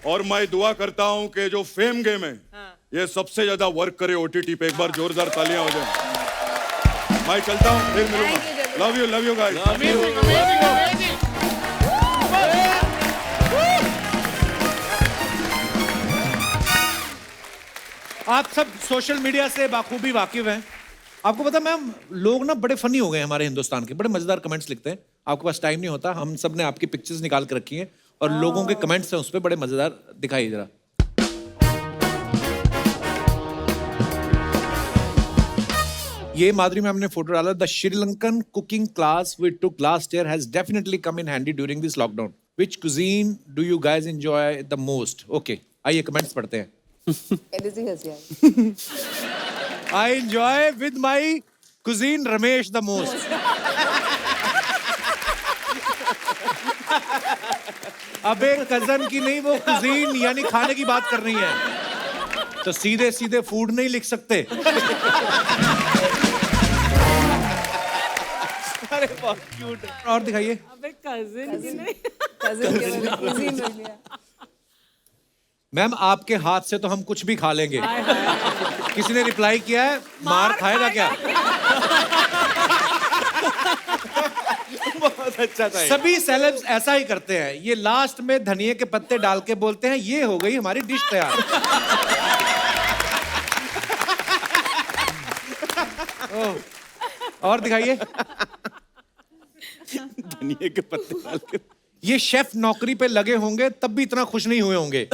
और मैं दुआ करता हूं कि जो फेम गेम है ये सबसे ज्यादा वर्क करे OTT पे। एक बार जोरदार तालियां हो जाए। मैं चलता हूं, फिर मिलूंगा। Love you guys. आप सब सोशल मीडिया से बाखूबी वाकिफ हैं। आपको पता है मैम, लोग ना बड़े फनी हो गए हैं हमारे हिंदुस्तान के, बड़े मजेदार कमेंट्स लिखते हैं। आपके पास टाइम नहीं होता, हम सब ने आपकी पिक्चर्स निकाल के रखी हैं और लोगों के कमेंट्स हैं उस पर, बड़े मजेदार। दिखाइए जरा। ये माधुरी मैम ने फोटो डाला। The Sri Lankan cooking class we took last year has definitely come in handy during this lockdown. Which cuisine do you guys enjoy the most? Okay, आइए कमेंट्स पढ़ते हैं। I enjoy with my cuisine Ramesh the most. अबे cousin की नहीं, वो cuisine यानी खाने की बात कर रही है, तो सीधे सीधे फूड नहीं लिख सकते। अरे बहुत क्यूट। और दिखाइए। अबे cousin की नहीं। मैम आपके हाथ से तो हम कुछ भी खा लेंगे। किसी ने रिप्लाई किया है, मार खाएगा क्या? बहुत अच्छा था। सभी सेलेब्स ऐसा ही करते हैं, ये लास्ट में धनिये के पत्ते डाल के बोलते हैं ये हो गई हमारी डिश तैयार। और दिखाइए। धनिये के पत्ते डाल के। ये शेफ नौकरी पे लगे होंगे तब भी इतना खुश नहीं हुए होंगे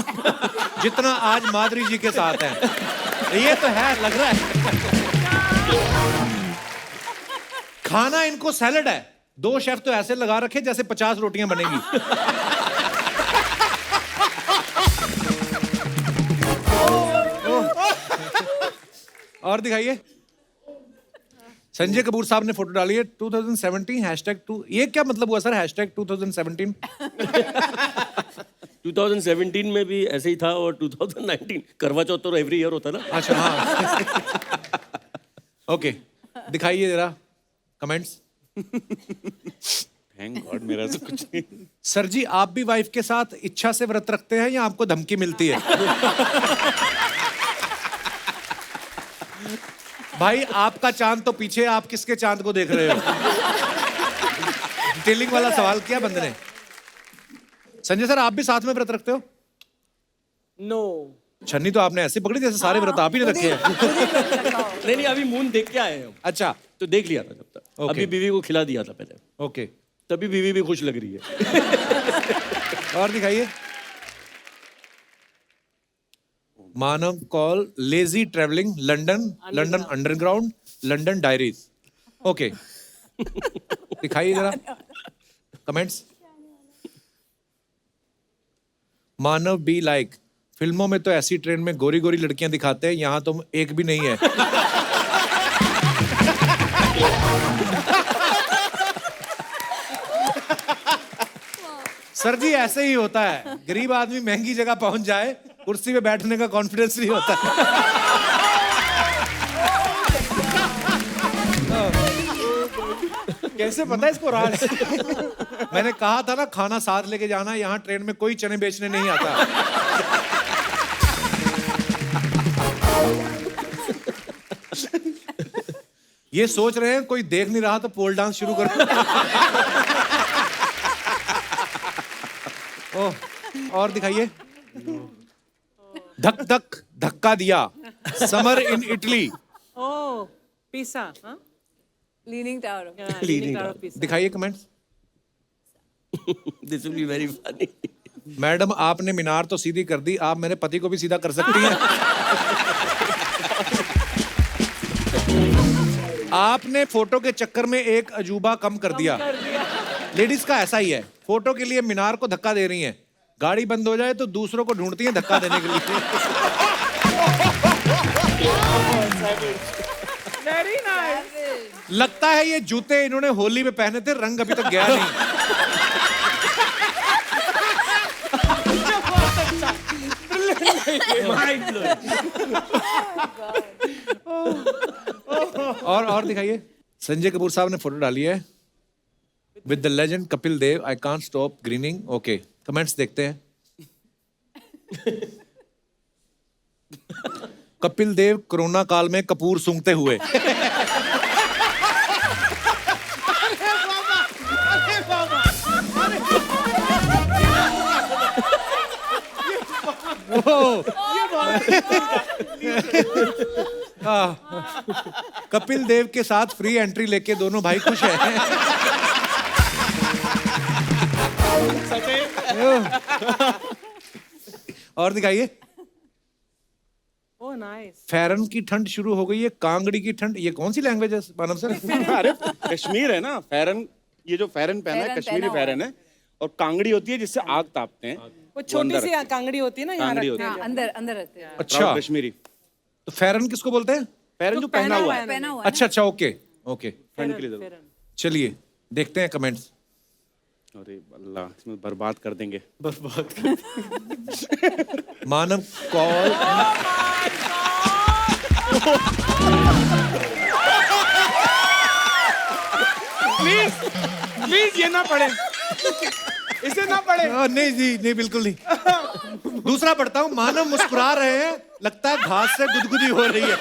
जितना आज माधुरी जी के साथ हैं। ये तो है, लग रहा है। खाना इनको सैलेड है। 2 शेफ तो ऐसे लगा रखे जैसे 50 रोटियां बनेंगी। और दिखाइए। संजय कपूर साहब ने फोटो डाली है 2017 #2। ये क्या मतलब हुआ सर #2017? 2017 में भी ऐसे ही था और 2019 करवा चौथ तो एवरी ईयर होता ना। अच्छा हाँ। ओके, दिखाइए जरा कमेंट्स। थैंक गॉड मेरा सब कुछ नहीं। सर जी आप भी वाइफ के साथ इच्छा से व्रत रखते हैं या आपको धमकी मिलती है? भाई आपका चांद तो पीछे, आप किसके चांद को देख रहे हो? डिटेलिंग वाला सवाल किया बंदे ने। संजय सर आप भी साथ में व्रत रखते हो? No. छन्नी तो आपने ऐसे पकड़ी जैसे सारे व्रत आप ही ने रखे हैं। नहीं, अभी मून देख के आए हैं हम। अच्छा, तो देख लिया था जब तक। Okay. अभी बीवी को खिला दिया था पहले, ओके। तभी बीवी भी खुश लग रही है। और दिखाइए। Manav Kaul lazy travelling London underground London diaries. Okay, दिखाइए जरा कमेंट्स। मानव बी लाइक फिल्मों में तो ऐसी ट्रेन में गोरी गोरी लड़कियां दिखाते हैं, यहाँ तो एक भी नहीं है। सर जी ऐसे ही होता है, गरीब आदमी महंगी जगह पहुंच जाए, कुर्सी पे बैठने का कॉन्फिडेंस नहीं होता। कैसे पता है इसको राज? मैंने कहा था ना खाना साथ लेके जाना, यहाँ ट्रेन में कोई चने बेचने नहीं आता। ये सोच रहे हैं कोई देख नहीं रहा तो पोल डांस शुरू करो। ओह, और दिखाइए। धक धक धक्का दिया, summer in Italy. Oh, pizza, huh? Leaning tower. Yeah, leaning tower of pizza. दिखाइए comments. This will be very funny. Madam आपने मीनार तो सीधी कर दी, आप मेरे पति को भी सीधा कर सकती हैं। आपने फोटो के चक्कर में एक अजूबा कम कर दिया। लेडीज का ऐसा ही है, फोटो के लिए मीनार को धक्का दे रही हैं, गाड़ी बंद हो जाए तो दूसरों को ढूंढती हैं धक्का देने के लिए। Very nice. लगता है ये जूते इन्होंने होली में पहने थे, रंग अभी तक गया नहीं। और दिखाइए। संजय कपूर साहब ने फोटो डाली है with the legend Kapil Dev, I can't stop grinning. Okay, comments देखते हैं। कपिल देव कोरोना काल में कपूर सूंघते हुए। कपिल देव के साथ फ्री एंट्री लेके दोनों भाई खुश हैं। और दिखाइए। Oh, nice. फैरन की ठंड शुरू हो गई है, कांगड़ी की ठंड। ये कौन सी लैंग्वेज है मानव सर? अरे कश्मीर है ना फैरन, ये जो फैरन पहना है फैरन कश्मीरी पहना हुआ है। फैरन है, और कांगड़ी होती है जिससे आग तापते हैं। वो छोटी अंदर सी रखते हैं। कांगड़ी होती है ना, यहाँ कांगड़ी रखते होती हैं। हाँ, अंदर अंदर रहते हैं। अच्छा, प्राउड कश्मीरी तो फैरन किसको बोलते हैं? फैरन जो पहना हुआ है पहना हुआ है अच्छा अच्छा, ओके ओके, ठंड के लिए जरूर। चलिए देखते हैं कमेंट्स। अरे अल्लाह, इसमें बर्बाद कर देंगे। मानव कॉल। प्लीज ये ना पढ़े, इसे ना पढ़े। नहीं जी, नहीं बिल्कुल नहीं। दूसरा पढ़ता हूँ। मानव मुस्कुरा रहे हैं, लगता है घास से गुदगुदी हो रही है।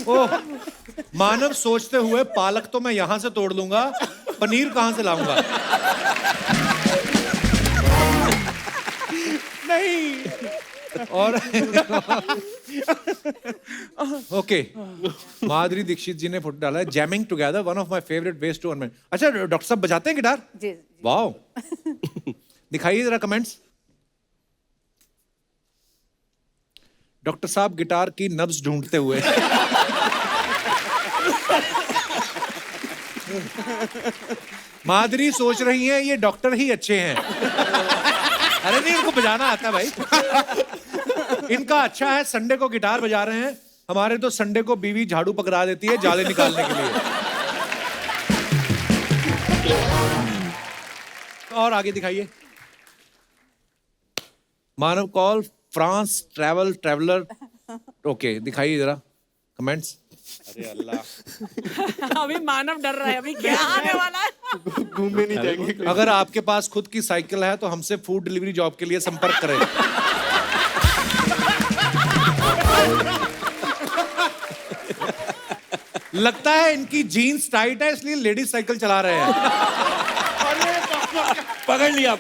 ओह, मानव सोचते हुए पालक तो मैं यहां से तोड़ लूंगा, पनीर कहां से लाऊंगा? नहीं। और ओके, माधुरी दीक्षित जी ने फोटो डाला है, jamming together one of my favourite ways to earn. अच्छा, डॉक्टर साहब बजाते हैं गिटार? जी जी। वाओ। दिखाइए जरा कमेंट्स। डॉक्टर साहब गिटार की नब्ज ढूंढते हुए। माधुरी सोच रही हैं ये डॉक्टर ही अच्छे हैं। अरे नहीं, इनको बजाना आता है भाई। इनका अच्छा है, संडे को गिटार बजा रहे हैं। हमारे तो संडे को बीवी झाड़ू पकड़ा देती है जाले निकालने के लिए। और आगे दिखाइए। Manav call France traveller. Okay, दिखाइए जरा कमेंट्स। अरे अल्लाह, अभी मानव डर रहा है, अभी क्या आने वाला है? घूमने नहीं जाएंगे। अगर आपके पास खुद की साइकिल है तो हमसे फूड डिलीवरी जॉब के लिए संपर्क करें। लगता है इनकी जीन्स टाइट है इसलिए लेडीज साइकिल चला रहे हैं। पकड़ लिया।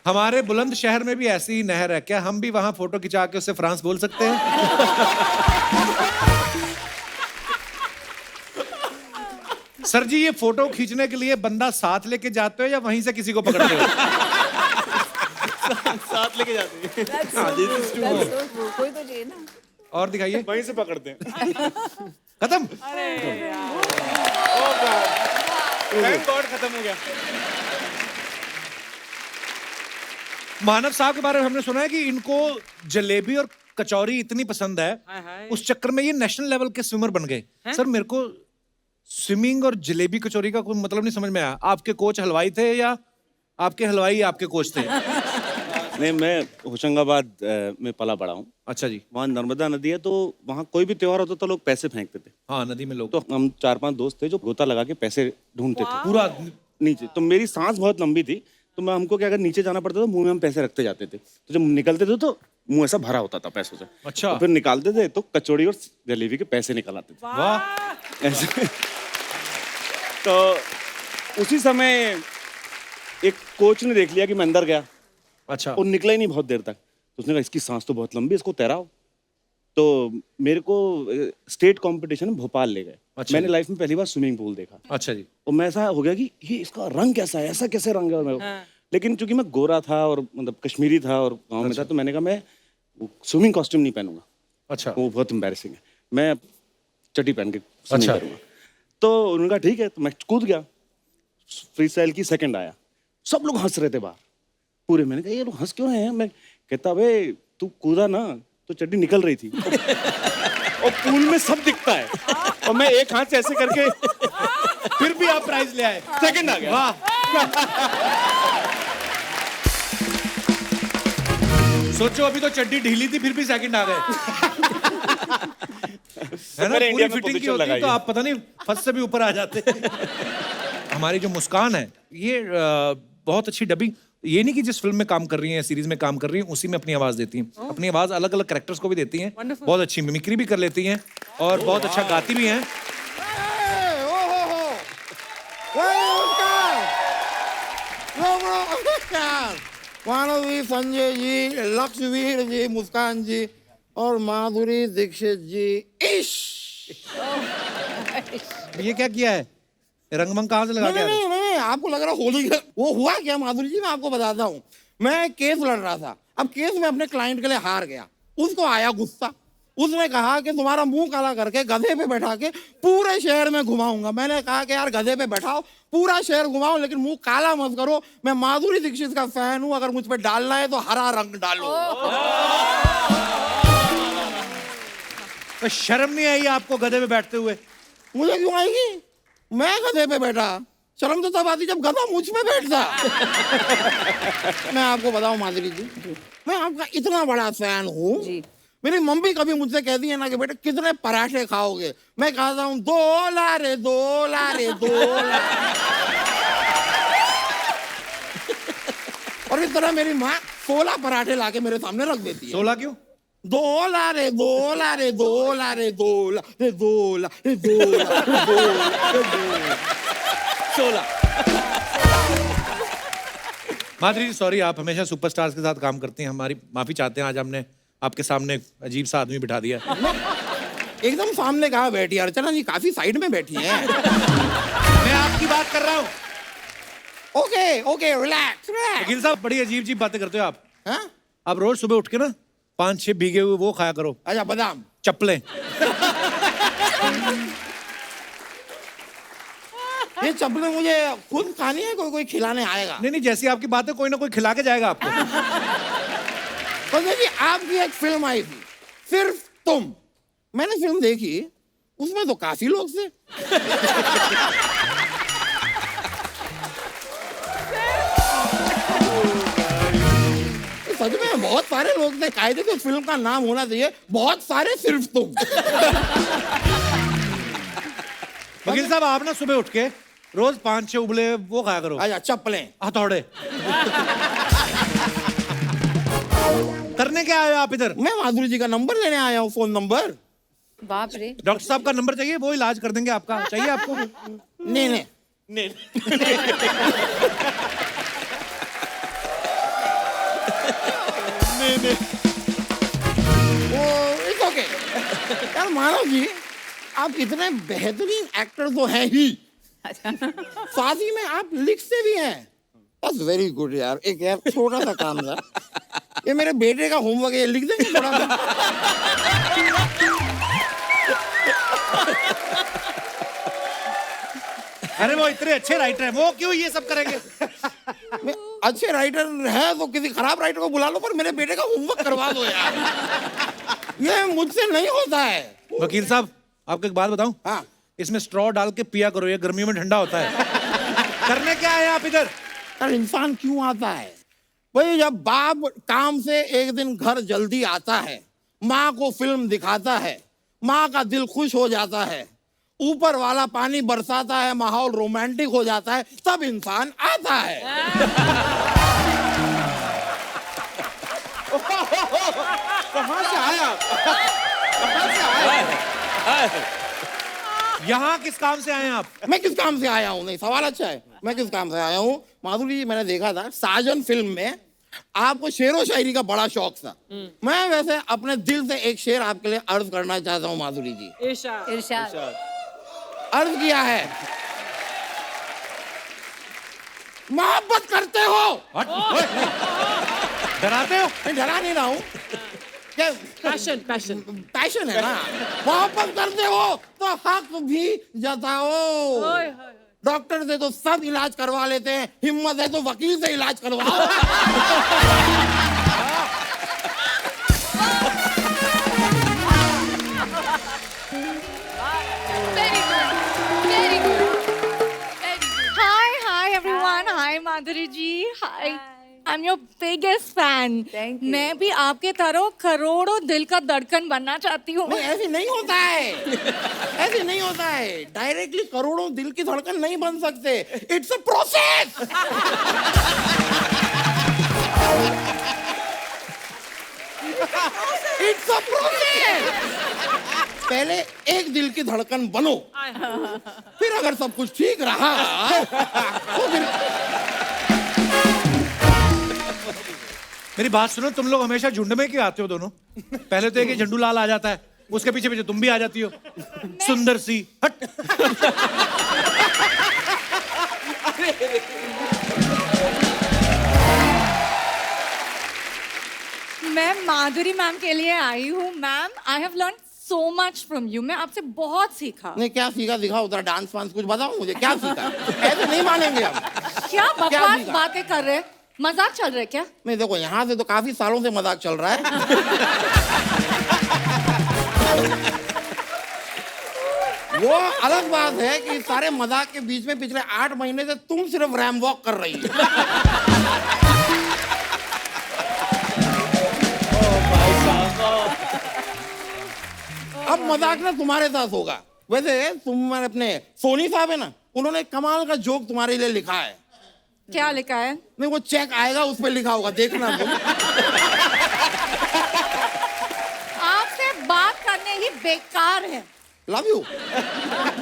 हमारे बुलंद शहर में भी ऐसी ही नहर है क्या? हम भी वहां फोटो खिंचा के उससे फ्रांस बोल सकते हैं? सर जी, ये फोटो खींचने के लिए बंदा साथ लेके जाते हो या वहीं से किसी को पकड़ते हो? साथ लेके जाते हैं। That's so true. कोई तो चाहिए ना। और दिखाइए। वहीं से पकड़ते हैं। खत्म। थैंक गॉड खत्म हो गया। मानव साहब के बारे में हमने सुना है कि इनको जलेबी और कचौरी इतनी पसंद है, हाय हाय। उस चक्कर में ये नेशनल लेवल के स्विमर बन गए। सर मेरे को स्विमिंग और जलेबी कचौरी का कोई मतलब नहीं समझ में आया। आपके कोच हलवाई थे या आपके हलवाई आपके कोच थे? नहीं, मैं होशंगाबाद में पला बड़ा हूँ। अच्छा जी। वहाँ नर्मदा नदी है, तो वहाँ कोई भी त्योहार होता तो लोग पैसे फेंकते थे। हाँ, नदी में लोग तो हम 4-5 दोस्त थे जो गोता लगा के पैसे ढूंढते थे पूरा नीचे। तो मेरी सांस बहुत लंबी थी, तो मैं हमको क्या, अगर नीचे जाना पड़ता तो मुंह में हम पैसे रखते जाते थे। तो जब निकलते थे तो मुंह ऐसा भरा होता था पैसों से। अच्छा। तो फिर निकालते थे तो कचौड़ी और जलेबी के पैसे निकल आते थे वाह। ऐसे। तो उसी समय एक कोच ने देख लिया कि मैं अंदर गया अच्छा। और निकला ही नहीं बहुत देर तक। तो उसने कहा इसकी सांस तो बहुत लंबी है, इसको तैराओ। तो मेरे को स्टेट कंपटीशन में भोपाल ले गए। अच्छा मैंने जी। लाइफ में पहली बार स्विमिंग पूल देखा। अच्छा जी। और मैं ऐसा हो गया कि ये इसका रंग कैसा है, ऐसा कैसे रंग है। और मैं लेकिन चूंकि मैं गोरा था और मतलब कश्मीरी था और गाँव में था, तो मैंने कहा मैं स्विमिंग कॉस्ट्यूम नहीं पहनूंगा, अच्छा। वो बहुत एम्बैरेसिंग है, मैं चड्डी पहन के स्विमिंग अच्छा। करूंगा। तो उन्होंने कहा ठीक है। तो मैं कूद गया, फ्री स्टाइल की सेकंड आया। सब लोग हंस रहे थे बाहर पूरे। मैंने कहा ये लोग हंस क्यों रहे हैं? मैं कहता बे तू कूदा ना तो चड्डी निकल रही थी। और पूल में सब दिखता है, और मैं एक हाथ से ऐसे करके फिर भी आप प्राइज ले आए। सेकंड आ गया। वाह। सोचो अभी तो चड्डी ढीली थी फिर भी सेकंड आ गए। है ना, मेरे पूरी इंडिया में फिटिंग की position होती लगाई तो है। आप पता नहीं फर्स्ट से भी ऊपर आ जाते। हमारी जो मुस्कान है ये बहुत अच्छी डबिंग, ये नहीं कि जिस फिल्म में काम कर रही हैं, सीरीज में काम कर रही हैं, उसी में अपनी आवाज देती हैं। अपनी आवाज अलग अलग कैरेक्टर्स को भी देती हैं। Wonderful. बहुत अच्छी मिमिक्री भी कर लेती हैं और बहुत अच्छा गाती भी हैं। मानवी, संजय जी, लक्ष्मीवीर जी, मुस्कान जी और माधुरी दीक्षित जी। इश ये क्या किया है? रंगमंग कहाँ से लगा नहीं, के आ रहे? नहीं, नहीं, आपको लग रहा होली का वो हुआ क्या माधुरी जी? मैं आपको बताता हूँ। मैं केस लड़ रहा था। अब केस में अपने क्लाइंट के लिए हार गया। उसको आया गुस्सा। उसने कहा कि तुम्हारा मुंह काला करके गधे पे बैठा के पूरे शहर में घुमाऊंगा। मैंने कहा कि यार गधे पे बैठाओ, पूरा शहर घुमाओ, लेकिन मुंह काला मत करो। मैं माधुरी दीक्षित का फैन हूँ, अगर मुझ पे डालना है तो हरा रंग डालो। तो शर्म नहीं आई आपको गधे पे बैठते हुए? मुझे क्यों आएगी? मैं गधे पे बैठा, शर्म तो तब आती जब गधा मुझ पे बैठता। मैं आपको बताऊं माधुरी जी, मैं आपका इतना बड़ा फैन हूँ। जी। मेरी मम्मी कभी मुझसे कहती है ना कि बेटे कितने पराठे खाओगे, मैं कहता हूँ 2 लारे 2 लारे 2 लारे। और इस तरह मेरी माँ 16 पराठे लाके मेरे सामने रख देती है। 16 क्यों? 2 लारे 2 लारे 2 लारे 2 लारे 2 लारे 2 लारे 16। माधुरी जी सॉरी, आप हमेशा सुपरस्टार्स के साथ काम करती हैं, हमारी माफी चाहते हैं। आज हमने आपके सामने एक अजीब सा आदमी बिठा दिया। एकदम सामने कहाँ बैठी अर्चना जी? काफी साइड में बैठी हैं। मैं आपकी बात कर रहा हूँ। Okay okay, relax relax. वकील साहब बड़ी अजीब अजीब बातें करते हो आप। हाँ? आप रोज सुबह उठ के ना 5-6 भीगे हुए वो खाया करो, अच्छा, बादाम। चप्पलें। ये चप्पलें मुझे खुद खानी है, कोई खिलाने आएगा? नहीं नहीं, जैसी आपकी बात है कोई ना कोई खिला के जाएगा आपको। तो देखिए, आपकी एक फिल्म आई थी सिर्फ तुम। मैंने फिल्म देखी, उसमें तो काफी लोग थे। सच में बहुत सारे लोग थे। कायदे से उस फिल्म का नाम होना चाहिए बहुत सारे सिर्फ तुम। वकील साहब आप ना सुबह उठ के रोज 5-6 उबले वो खाया करो, अच्छा, चप्पलें। हथौड़े। करने क्या आए हो आप इधर? मैं माधुरी जी का नंबर लेने आया हूँ, फोन नंबर। बाप रे। डॉक्टर साहब का नंबर चाहिए, वो इलाज कर देंगे आपका। चाहिए आपको? नहीं नहीं वो इट्स ओके। यार मानव जी, आप इतने बेहतरीन एक्टर तो हैं ही, साथ ही में आप लिखते भी हैं। दैट्स वेरी गुड यार। एक यार छोटा सा काम था, ये मेरे बेटे का होमवर्क है, लिख देंगे थोड़ा सा? अरे वो इतने अच्छे राइटर हैं, वो क्यों ये सब करेंगे? अच्छे राइटर है तो किसी खराब राइटर को बुला लो, पर मेरे बेटे का होमवर्क करवा दो यार। ये मुझसे नहीं होता है। वकील साहब, आपको एक बात बताऊं? हाँ। इसमें स्ट्रॉ डाल के पिया करो, ये गर्मियों में ठंडा होता है। करने क्या है आप इधर? यार इंसान क्यों आता है भाई? जब बाप काम से एक दिन घर जल्दी आता है, माँ को फिल्म दिखाता है, माँ का दिल खुश हो जाता है, ऊपर वाला पानी बरसाता है, माहौल रोमांटिक हो जाता है, तब इंसान आता है। कहाँ से आया? कहाँ से आया? यहाँ किस काम से आए हैं आप? मैं किस काम से आया हूँ? नहीं, सवाल अच्छा है। मैं किस काम से आया हूँ? माधुरी जी, मैंने देखा था साजन फिल्म में आपको शेरो शायरी का बड़ा शौक था। मैं वैसे अपने दिल से एक शेर आपके लिए अर्ज करना चाहता हूँ माधुरी जी। इरशाद। अर्ज किया है, मोहब्बत करते हो। डराते हो? मैं डरा नहीं रहा हूँ। क्या पैशन पैशन है ना? मोहब्बत करते हो तो हक भी जताओ। डॉक्टर से तो सब इलाज करवा लेते हैं, हिम्मत है तो वकील से इलाज करवाओ। Hi everyone. Hi Madhuri ji. Hi. I'm your biggest fan. Thank you. मैं भी आपके तरह करोड़ों दिल का धड़कन बनना चाहती हूँ। नहीं, ऐसे नहीं होता है। ऐसे नहीं होता है। डायरेक्टली करोड़ों दिल की धड़कन नहीं बन सकते। It's a process. It's a process. पहले एक दिल की धड़कन बनो, फिर अगर सब कुछ ठीक रहा तो फिर मेरी बात सुनो, तुम लोग हमेशा झुंड में क्यों आते हो दोनों? पहले तो एक ही झंडू लाल आ जाता है, उसके पीछे पीछे तुम भी आ जाती हो। सुंदर सी हट। मैं माधुरी मैम के लिए आई हूँ। Ma'am, I have learn so much from you. मैं आपसे बहुत सीखा। नहीं, क्या सीखा? दिखाओ उधर, डांस वांस कुछ बताओ मुझे, क्या सीखा? ऐसे नहीं मानेंगे हम। क्या बकवास सीखा? बातें कर रहे? मजाक चल रहा है क्या? नहीं, देखो यहाँ से तो काफी सालों से मजाक चल रहा है। वो अलग बात है कि सारे मजाक के बीच में पिछले 8 महीने से तुम सिर्फ रैम वॉक कर रही हो। अब मजाक ना तुम्हारे साथ होगा। वैसे तुम अपने सोनी साहब है ना, उन्होंने कमाल का जोक तुम्हारे लिए लिखा है। क्या लिखा है? नहीं, वो चेक आएगा, उस पर लिखा होगा, देखना तुम। आपसे बात करने ही बेकार है। Love you.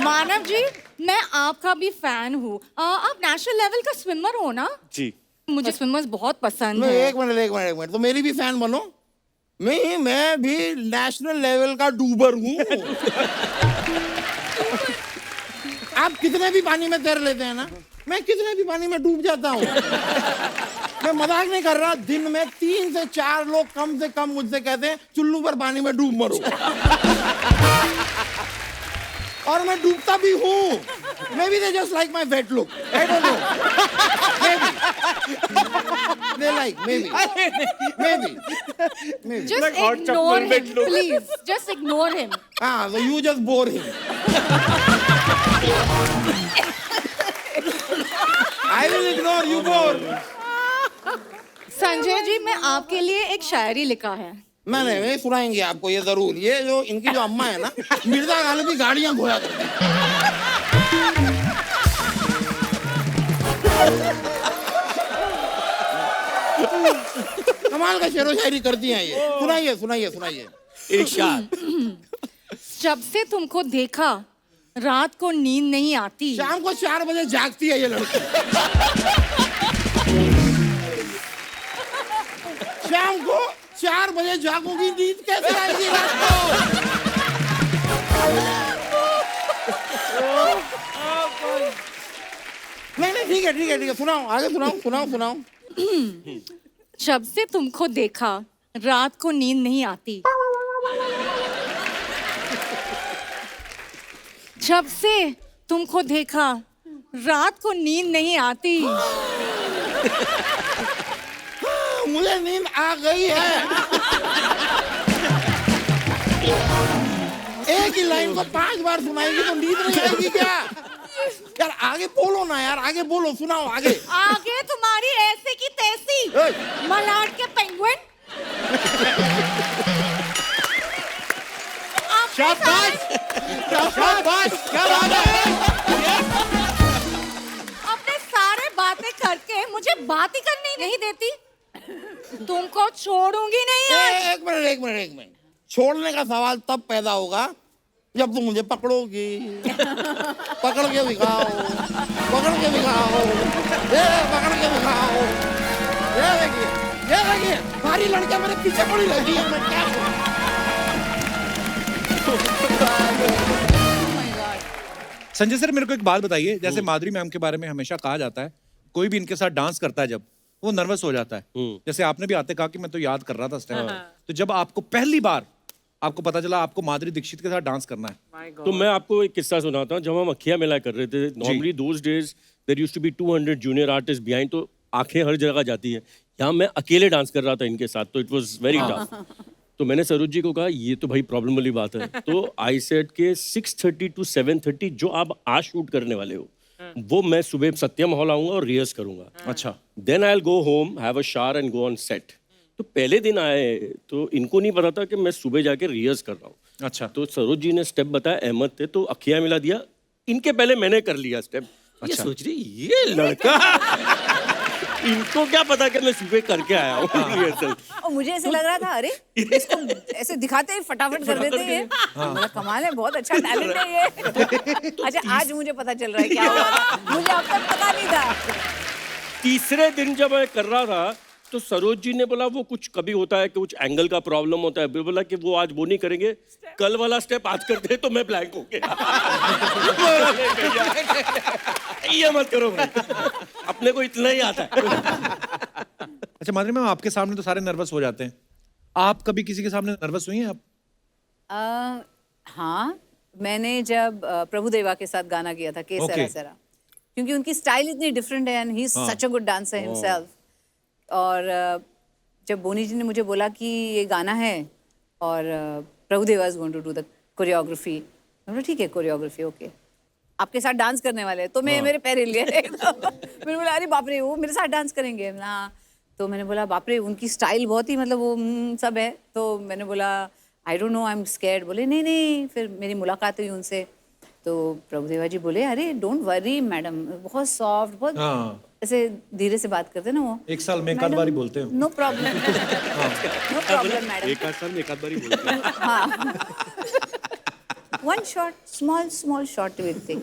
मानव जी, मैं आपका भी फैन हूँ। आप नेशनल लेवल का स्विमर हो ना? जी। मुझे स्विमर्स बहुत पसंद नहीं, है। एक मिनट, तो मेरी भी फैन बनो। नहीं, मैं भी नेशनल लेवल का डूबर हूँ। आप कितने भी पानी में तैर लेते हैं ना, मैं कितने भी पानी में डूब जाता हूँ। मैं मजाक नहीं कर रहा। दिन में 3 से 4 लोग कम से कम मुझसे कहते हैं चुल्लू पर पानी में डूब मरो। और मैं डूबता भी हूँ। Maybe they just like my wet look. I don't know. Maybe. They like, maybe. Just ignore him, please. Just ignore him. Ah, so you just bore him. I will ignore you bore. Sanjay ji, मैं आपके लिए एक शायरी लिखा है। मैंने सुनाएंगे आपको ये जरूर। ये जो इनकी जो अम्मा है ना, मिर्जा गालिब की गाड़ियां घोया करती हैं। कमाल का शेरो शायरी करती हैं ये। सुनाइए। इरशाद। जब से तुमको देखा रात को नींद नहीं आती। शाम को 4 बजे जागती है ये लड़की। शाम को 4 बजे जागोगी, नींद कैसे आएगी रात को? नहीं, ठीक है। सुनाओ, आगे सुनाओ। जब से तुमको देखा रात को नींद नहीं आती। जब से तुमको देखा रात को नींद नहीं आती। मुझे नींद आ गई है। एक ही लाइन को 5 बार सुनाएगी तो नींद नहीं आएगी क्या? यार आगे बोलो ना यार, आगे बोलो, सुनाओ आगे। आगे तुम्हारी ऐसे की तैसी मलाड के पेंगुइन। शाबाश, शाबाश, क्या बात है। अपने सारे बातें करके मुझे बात ही करनी नहीं देती। तुमको छोड़ूंगी नहीं आज। एक मिनट। छोड़ने का सवाल तब पैदा होगा जब तुम मुझे पकड़ोगी। पकड़ के दिखाओ, पकड़ के दिखाओ, ये पकड़ के दिखाओ। ये देखिए, सारी लड़कियां मेरे पीछे पड़ी रहती है, मैं क्या करूं? संजय सर, मेरे को एक बात बताइए, जैसे माधुरी मैम के बारे में हमेशा कहा जाता है, कोई भी इनके साथ डांस करता है जब, वो नर्वस हो जाता है। जैसे आपने भी आते कहा कि मैं तो याद कर रहा था उस टाइम। तो जब आपको पहली बार आपको पता चला आपको माधुरी दीक्षित के साथ डांस करना है, तो मैं आपको एक किस्सा सुनाता हूँ। जब हम अखिया मेला कर रहे थे, normally those days there used to be 200 junior artist behind, तो आंखें हर जगह जाती है। यहाँ मैं अकेले डांस कर रहा था इनके साथ, तो इट वाज वेरी टफ। तो मैंने सरोज जी को कहा ये तो भाई प्रॉब्लम वाली बात है। तो आई सेड के 6:30 to 7:30 जो आप आज शूट करने वाले हो, वो मैं सुबह सत्यम हॉल आऊंगा और रिहर्स करूंगा। अच्छा, then I will go home, have a shower and go on set. तो पहले दिन आए तो इनको नहीं पता था कि मैं सुबह जाके रिहर्स कर रहा हूँ। अच्छा, तो सरोज जी ने स्टेप बताया, अहमद थे, तो अखिया मिला दिया। इनके पहले मैंने कर लिया स्टेप। ये सोच रही ये लड़का इनको क्या पता कि मैं सुबह करके आया हूँ रिहर्सल। और मुझे ऐसे लग रहा था, अरे इसको ऐसे दिखाते ही फटाफट कर देते हैं। मेरा कमाल है, बहुत अच्छा टैलेंट है ये। अच्छा, आज मुझे पता चल रहा है क्या हुआ था, मुझे अब तक पता नहीं था। तीसरे दिन जब मैं कर रहा था तो सरोज जी ने बोला वो कुछ कभी होता है कि कुछ एंगल का प्रॉब्लम होता है, बोला कि वो आज वो नहीं करेंगे, कल वाला स्टेप आज करते हैं। तो मैं ब्लैंक हो गया। ये मत करो भाई, अपने को इतना ही आता है। अच्छा माधुरी मैम, आपके सामने तो सारे नर्वस हो जाते हैं, आप कभी किसी के सामने नर्वस हुई हैं आप? हाँ, मैंने जब प्रभुदेवा के साथ गाना किया था, के सरा सरा, क्योंकि उनकी स्टाइल इतनी डिफरेंट है and he is such a good dancer himself. और जब बोनी जी ने मुझे बोला कि ये गाना है और Prabhudeva is going to do the choreography, मैं बोला ठीक है कोरियोग्राफी ओके, आपके साथ डांस करने वाले हैं। तो मैं मेरे पैर हिल गए। मैंने बोला अरे बाप रे, वो मेरे साथ डांस करेंगे? हाँ। तो मैंने बोला बाप रे, उनकी स्टाइल बहुत ही मतलब वो सब है। तो मैंने बोला I don't know, I am scared. बोले नहीं। फिर मेरी मुलाकात हुई उनसे, तो प्रभुदेवा जी बोले अरे डोंट वरी मैडम, बहुत सॉफ्ट, बहुत ऐसे धीरे से बात करते ना वो। एक साल में एक आध बारी बोलते हो। No problem, no problem madam. एक आध साल में एक आध बारी बोलते हैं। हाँ, one shot, small shot will take,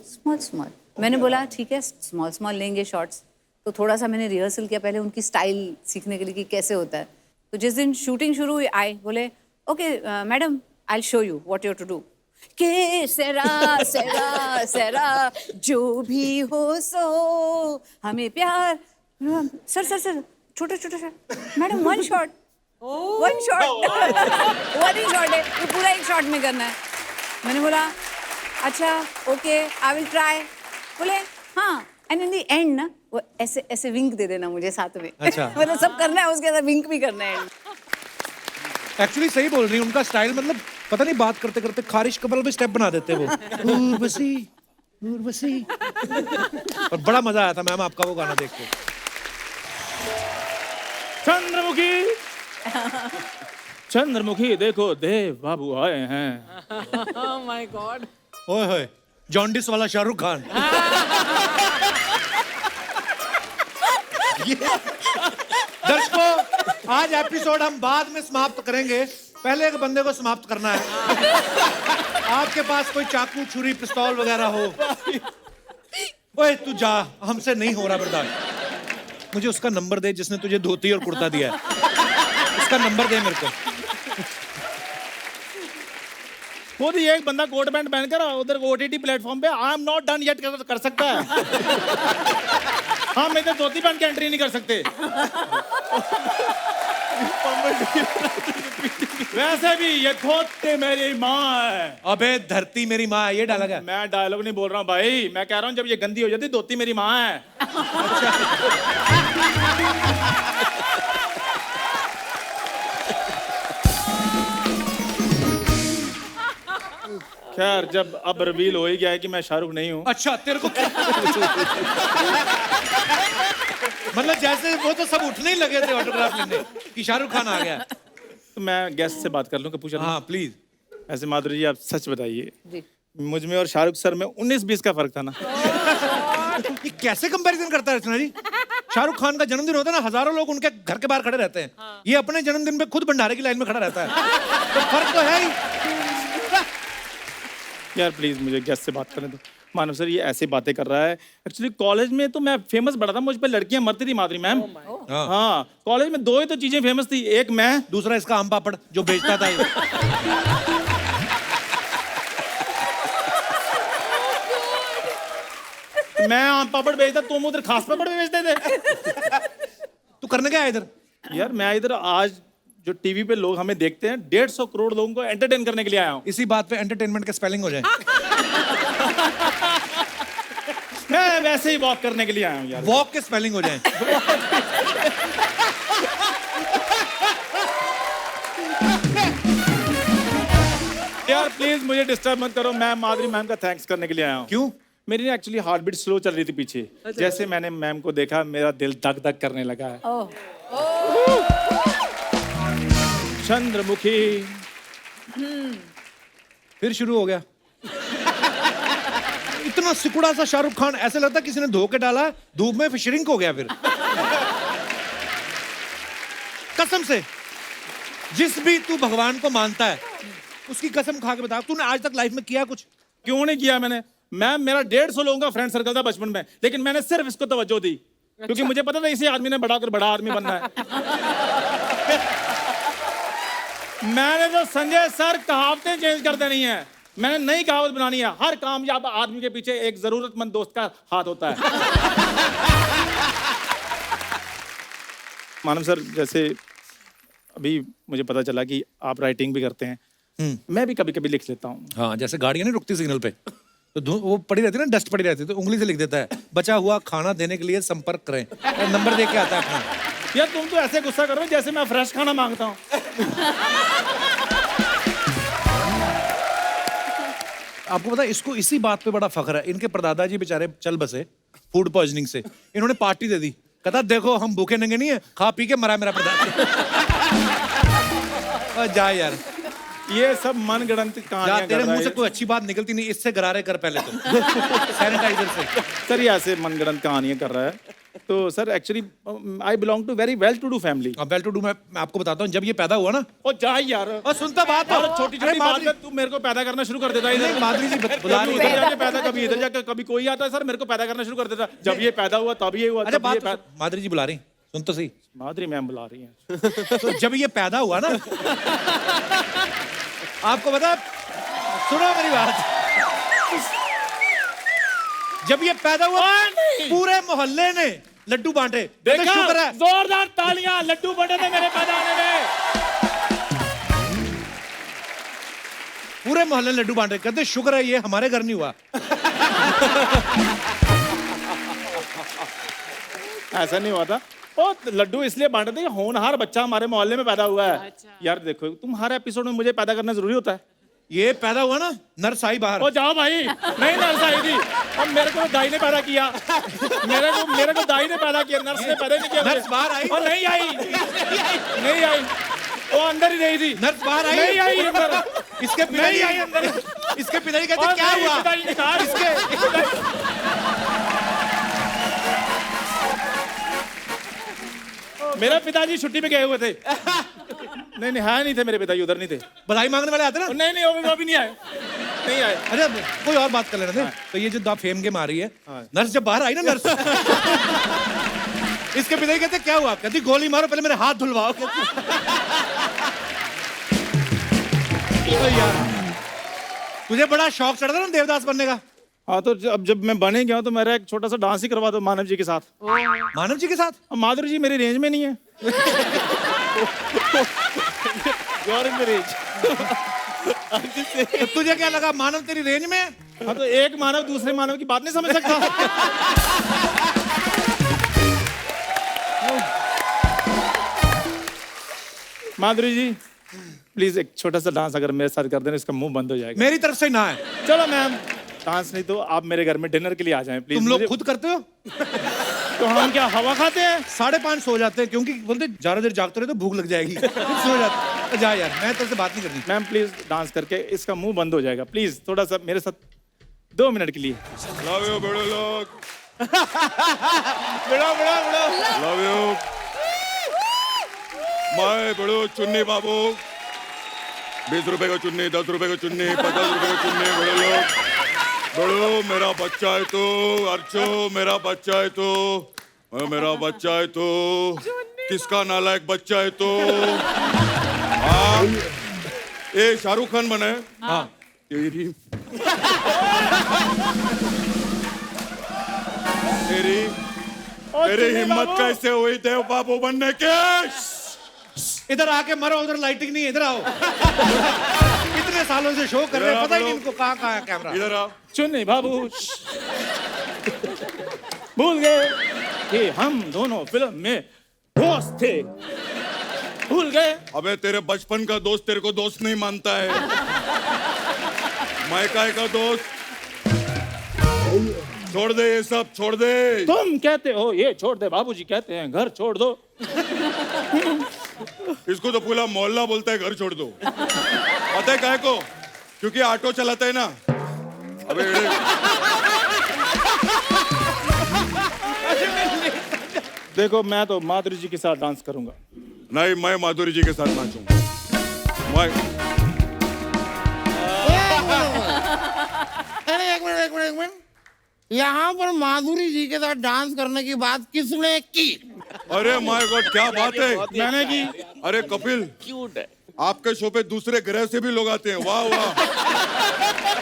small. मैंने बोला ठीक है स्मॉल लेंगे शॉट्स। तो थोड़ा सा मैंने रिहर्सल किया पहले उनकी स्टाइल सीखने के लिए कि कैसे होता है। तो जिस दिन शूटिंग शुरू हुई आए, बोले okay madam I will show you what you have to do. के सरा सरा सरा जो भी हो सो हमें प्यार। सर छोटा shot madam, one shot one ही शॉट है, ये पूरा एक शॉट में करना है। मैंने बोला अच्छा ओके आई विल ट्राई। बोले हाँ, एंड इन द एंड ना वो ऐसे विंक दे देना मुझे साथ में। अच्छा। मतलब सब करना है, उसके साथ विंक भी करना है। एक्चुअली सही बोल रही है, उनका स्टाइल मतलब पता नहीं, बात करते करते खारिश कबल में स्टेप बना देते वो। उर्वशी और बड़ा मजा आया था मैम आपका वो गाना देख के। चंद्रमुखी देखो देव बाबू आए हैं। Oh my God. ओए होए, जॉन्डिस वाला शाहरुख खान। दर्शकों, आज एपिसोड हम बाद में समाप्त करेंगे, पहले एक बंदे को समाप्त करना है। आपके पास कोई चाकू छुरी पिस्तौल वगैरह हो? ओए तू जा, हमसे नहीं हो रहा बर्दाश्त। मुझे उसका नंबर दे जिसने तुझे धोती और कुर्ता दिया है, उसका नंबर दे मेरे को। खुद ही एक बंदा कोट पैंट पहनकर उधर OTT प्लेटफॉर्म पे I am not done yet कर सकता है। हाँ, मैं तो धोती पहन के एंट्री नहीं कर सकते। वैसे भी ये धोती मेरी माँ है। अबे धरती मेरी माँ, ये डाला गया। मैं डायलॉग नहीं बोल रहा हूँ भाई, मैं कह रहा हूँ जब ये गंदी हो जाती धोती मेरी माँ है। खैर जब अब रिवील हो ही गया है कि मैं शाहरुख नहीं हूँ, अच्छा तेरे को मतलब जैसे वो तो सब उठने ही लगे थे ऑटोग्राफ लेने कि शाहरुख खान आ गया। तो मैं गेस्ट से बात कर लूँ, पूछा हाँ प्लीज। ऐसे माधुरी जी आप सच बताइए, जी। मुझ में और शाहरुख सर में 19-20 का फर्क था ना? ये कैसे कंपैरिजन करता है रचना जी? शाहरुख खान का जन्मदिन होता है ना, हजारों लोग उनके घर के बाहर खड़े रहते हैं। ये अपने जन्मदिन पे खुद भंडारे की लाइन में खड़ा रहता है, तो फर्क तो है ही। यार प्लीज मुझे गेस्ट से बात करने दो। मानव सर ये ऐसे बातें कर रहा है। एक्चुअली कॉलेज में तो मैं फेमस बड़ा था, मुझ पे लड़कियां मरती थी माधुरी मैम। हाँ कॉलेज में 2 ही तो चीजें फेमस थी, एक मैं, दूसरा इसका आम पापड़ जो बेचता था ये। मैं आम पापड़ बेचता, तुम उधर खास पापड़ भी बेचते थे। तू करने क्या है इधर? यार मैं इधर आज जो टीवी पे लोग हमें देखते हैं 150 करोड़ लोगों को एंटरटेन करने के लिए आया हूँ। इसी बात पे एंटरटेनमेंट का स्पेलिंग हो जाए। मैं वैसे ही वॉक करने के लिए आया हूँ यार। वॉक के स्पेलिंग हो जाए। यार प्लीज मुझे डिस्टर्ब मत करो, मैं माधुरी मैम का थैंक्स करने के लिए आया हूँ। क्यों? मेरी ना एक्चुअली हार्ट बीट स्लो चल रही थी पीछे। जैसे मैंने मैम को देखा मेरा दिल धक धक करने लगा है। चंद्रमुखी। फिर शुरू हो गया। इतना सिकुड़ा सा शाहरुख खान, ऐसे लगता किसी ने धो के डाला धूप में, फिर श्रिंक हो गया। फिर कसम से जिस भी तू भगवान को मानता है उसकी कसम खा के बता, तूने आज तक लाइफ में किया कुछ? क्यों नहीं किया मैंने? मैम मेरा 150 लोगों का फ्रेंड सर्कल था बचपन में, लेकिन मैंने सिर्फ इसको तवज्जो दी क्योंकि मुझे पता था इसी आदमी ने बड़ा होकर बड़ा आदमी बनना है। मैंने तो संजय सर कहावतें चेंज कर देनी है, मैंने नई कहावत बनानी है, हर कामयाब आदमी के पीछे एक जरूरतमंद दोस्त का हाथ होता है। मानव सर जैसे अभी मुझे पता चला कि आप राइटिंग भी करते हैं, मैं भी कभी कभी लिख लेता हूँ। हाँ, जैसे गाड़ियां नहीं रुकती सिग्नल पे तो वो पड़ी रहती है ना, डस्ट पड़ी रहती है, तो उंगली से लिख देता है, बचा हुआ खाना देने के लिए संपर्क करें, नंबर दे के आता है अपना। यार तुम तो ऐसे गुस्सा कर रहे हो जैसे मैं फ्रेश खाना मांगता हूँ। आपको पता है इसको इसी बात पे बड़ा फख्र है, इनके परदादा जी बेचारे चल बसे फूड पॉइजनिंग से, इन्होंने पार्टी दे दी, कहता देखो हम भूखे नंगे नहीं है, खा पी के मरा मेरा परदादा। जा यार, ये सब मनगढ़ंत कहानियां तेरे मुंह से कोई अच्छी बात निकलती नहीं, इससे गरारे कर पहले तो सैनिटाइजर से। सर ये ऐसे मनगढ़ंत कहानियां कर रहा है। तो sir actually I belong to very well to do family. Well to do मैं आपको बताता हूँ, जब ये पैदा हुआ ना, ओ जा यार, और सुनता बात और छोटी छोटी बात में तू मेरे को पैदा करना शुरू कर देता है। इधर माधुरी जी बुला रही इधर जाके पैदा, कभी इधर जाके, कभी कोई आता है सर मेरे को पैदा करना शुरू कर देता। जब ये पैदा हुआ तब ये हुआ। अरे बात माधुरी जी बुला रही, सुन तो सही। माधुरी मैम बुला रही हैं। तो जब ये पैदा हुआ ना, आपको पता, सुनो मेरी बात, जब ये पैदा हुआ पूरे मोहल्ले ने लड्डू बांटे। देखा, शुक्र है, जोरदार तालियां, लड्डू बंटे थे मेरे पैदा होने में। पूरे मोहल्ले ने लड्डू बांटे, कहते शुक्र है ये हमारे घर नहीं हुआ। ऐसा नहीं हुआ था, ओ लड्डू इसलिए बांटे थे कि होनहार बच्चा हमारे मोहल्ले में पैदा हुआ है। यार देखो तुम हर एपिसोड में मुझे पैदा करना जरूरी होता है। ये पैदा हुआ ना, नर्स आई बाहर। ओ जाओ भाई, नहीं नर्स आई थी, अब मेरे को दाई ने पैदा किया। मेरे को दाई ने पैदा किया, नर्स ने पैदा नहीं किया। नर्स बाहर आई? और नहीं आई, नहीं आई, वो अंदर ही रही थी। नर्स बाहर आई? नहीं आई अंदर। इसके पिताजी नहीं आई अंदर। इसके पिताजी कहते क्या हुआ? पिताजी ने कहा इसके मेरे पिताजी छुट्टी में गए हुए थे। नहीं है नहीं थे मेरे पिताजी, उधर नहीं थे। बधाई मांगने वाले आते ना? नहीं वो भी नहीं आए, नहीं आए। अरे कोई और बात कर लेना थे। तो ये जो दा फेम के मारी है, नर्स जब बाहर आई ना, नर्स इसके पिताजी कहते क्या हुआ? कहती गोली मारो, पहले मेरे हाथ धुलवाओ। यार तुझे बड़ा शौक चढ़ा था ना देवदास बनने का? हाँ तो अब जब मैं बने गया तो मेरा एक छोटा सा डांस ही करवा दो मानव जी के साथ। मानव जी के साथ? माधुरी जी मेरी रेंज में नहीं है। तो तुझे क्या लगा मानव तेरी रेंज में? हाँ तो एक मानव दूसरे मानव की बात नहीं समझ सकता। माधुरी जी प्लीज एक छोटा सा डांस अगर मेरे साथ कर देना, इसका मुंह बंद हो जाएगा। मेरी तरफ से ना है। चलो मैम, डांस नहीं तो आप मेरे घर में डिनर के लिए आ जाएं प्लीज। तुम लोग खुद करते हो? तो हम क्या हवा खाते हैं? 5:30 सो जाते हैं, क्योंकि बोलते ज्यादा देर जागते रहे तो भूख लग जाएगी। सो जाते। जा यार, मैं तेरे से बात नहीं करनी। मैम प्लीज डांस करके इसका मुंह बंद हो जाएगा, प्लीज थोड़ा सा मेरे साथ 2 मिनट के लिए। लव यू बड़े लोग, बड़ा बड़ा बड़ा लव यू माय बड़ो चुन्नी बाबू। 20 रुपए का चुन्नी, 10 रुपए का चुन्नी, 50 रुपए का चुन्नी। बड़े लोग, बड़ो मेरा बच्चा है तो, अर्चो मेरा बच्चा है तो, मेरा बच्चा है तो, किसका नालायक बच्चा है तो। हाँ, ये शाहरुख खान बना है। हाँ, तेरी तेरी हिम्मत कैसे हुई देव बाबू बनने के? इधर आके मरो, उधर लाइटिंग नहीं है, इधर आओ। कितने सालों से शो कर रहे हैं, पता ही नहीं इनको कहाँ है कैमरा। इधर आओ। चुन्नी बाबू भूल गए कि हम दोनों फिल्म में दोस्त थे, भूल गए? अबे तेरे बचपन का दोस्त तेरे को दोस्त नहीं मानता है। मैं काय का दोस्त? छोड़ दे ये सब, छोड़ दे। तुम कहते हो ये छोड़ दे, बाबूजी कहते हैं घर छोड़ दो। इसको तो पूरा मोहल्ला बोलता है घर छोड़ दो। पता है काय को? क्योंकि ऑटो चलाता है ना। अबे देखो मैं तो माधुरी जी के साथ डांस करूंगा। नहीं, मैं माधुरी जी के साथ नाचूंगा। मैं अरे एक मिनट। यहाँ पर माधुरी जी के साथ डांस करने की बात किसने की? अरे माय गॉड, क्या बात है। मैंने की। अरे कपिल, क्यूट है। आपके शो पे दूसरे ग्रह से भी लोग आते हैं। वाह वाह,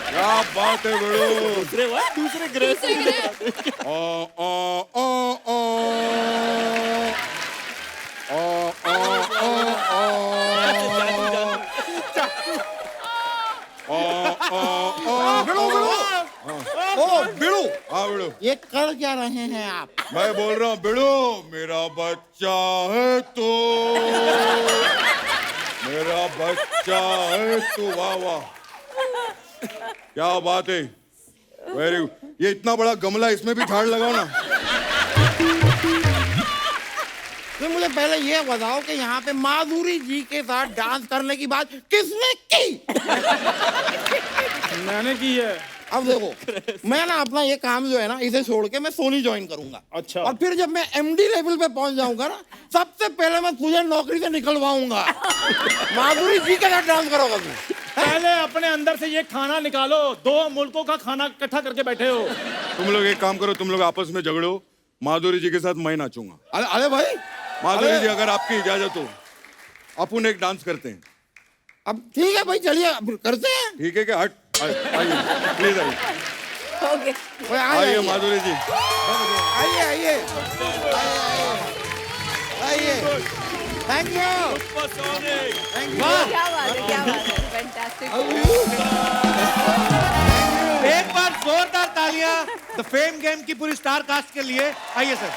क्या बात है बड़ो। दूसरे ग्रह से बिड़ू। हाँ बिड़ू, ये कर क्या रहे हैं आप? मैं बोल रहा हूँ बिड़ू मेरा बच्चा है तो, मेरा बच्चा है तो। वाह वाह, क्या बात है। Very good. ये इतना बड़ा गमला, इसमें भी झाड़ लगाओ ना। तो मुझे पहले ये बताओ कि यहाँ पे माधुरी जी के साथ डांस करने की बात किसने की? मैंने की है। अब देखो, मैं ना अपना ये काम जो है ना, इसे छोड़ के मैं सोनी ज्वाइन करूंगा। अच्छा। और फिर जब मैं एमडी लेवल पे पहुंच जाऊंगा ना, सबसे पहले मैं तुझे नौकरी से निकलवाऊंगा। माधुरी जी के साथ डांस करोगा तू। पहले अपने अंदर से ये खाना निकालो, 2 मुल्कों का खाना इकट्ठा करके बैठे हो। तुम लोग एक काम करो, तुम लोग आपस में झगड़ो, माधुरी जी के साथ मैं नाचूंगा। अरे भाई, माधुरी जी अगर आपकी इजाजत हो, अपन एक डांस करते हैं। अब ठीक है भाई, चलिए करते हैं। ठीक है क्या? हट, आइए प्लीज, आइए ओके। आइए माधुरी जी, आइए। Thank you. क्या बात है, क्या बात है, फैंटास्टिक। एक बार जोरदार तालियां द फेम गेम की पूरी स्टार कास्ट के लिए। आइए सर।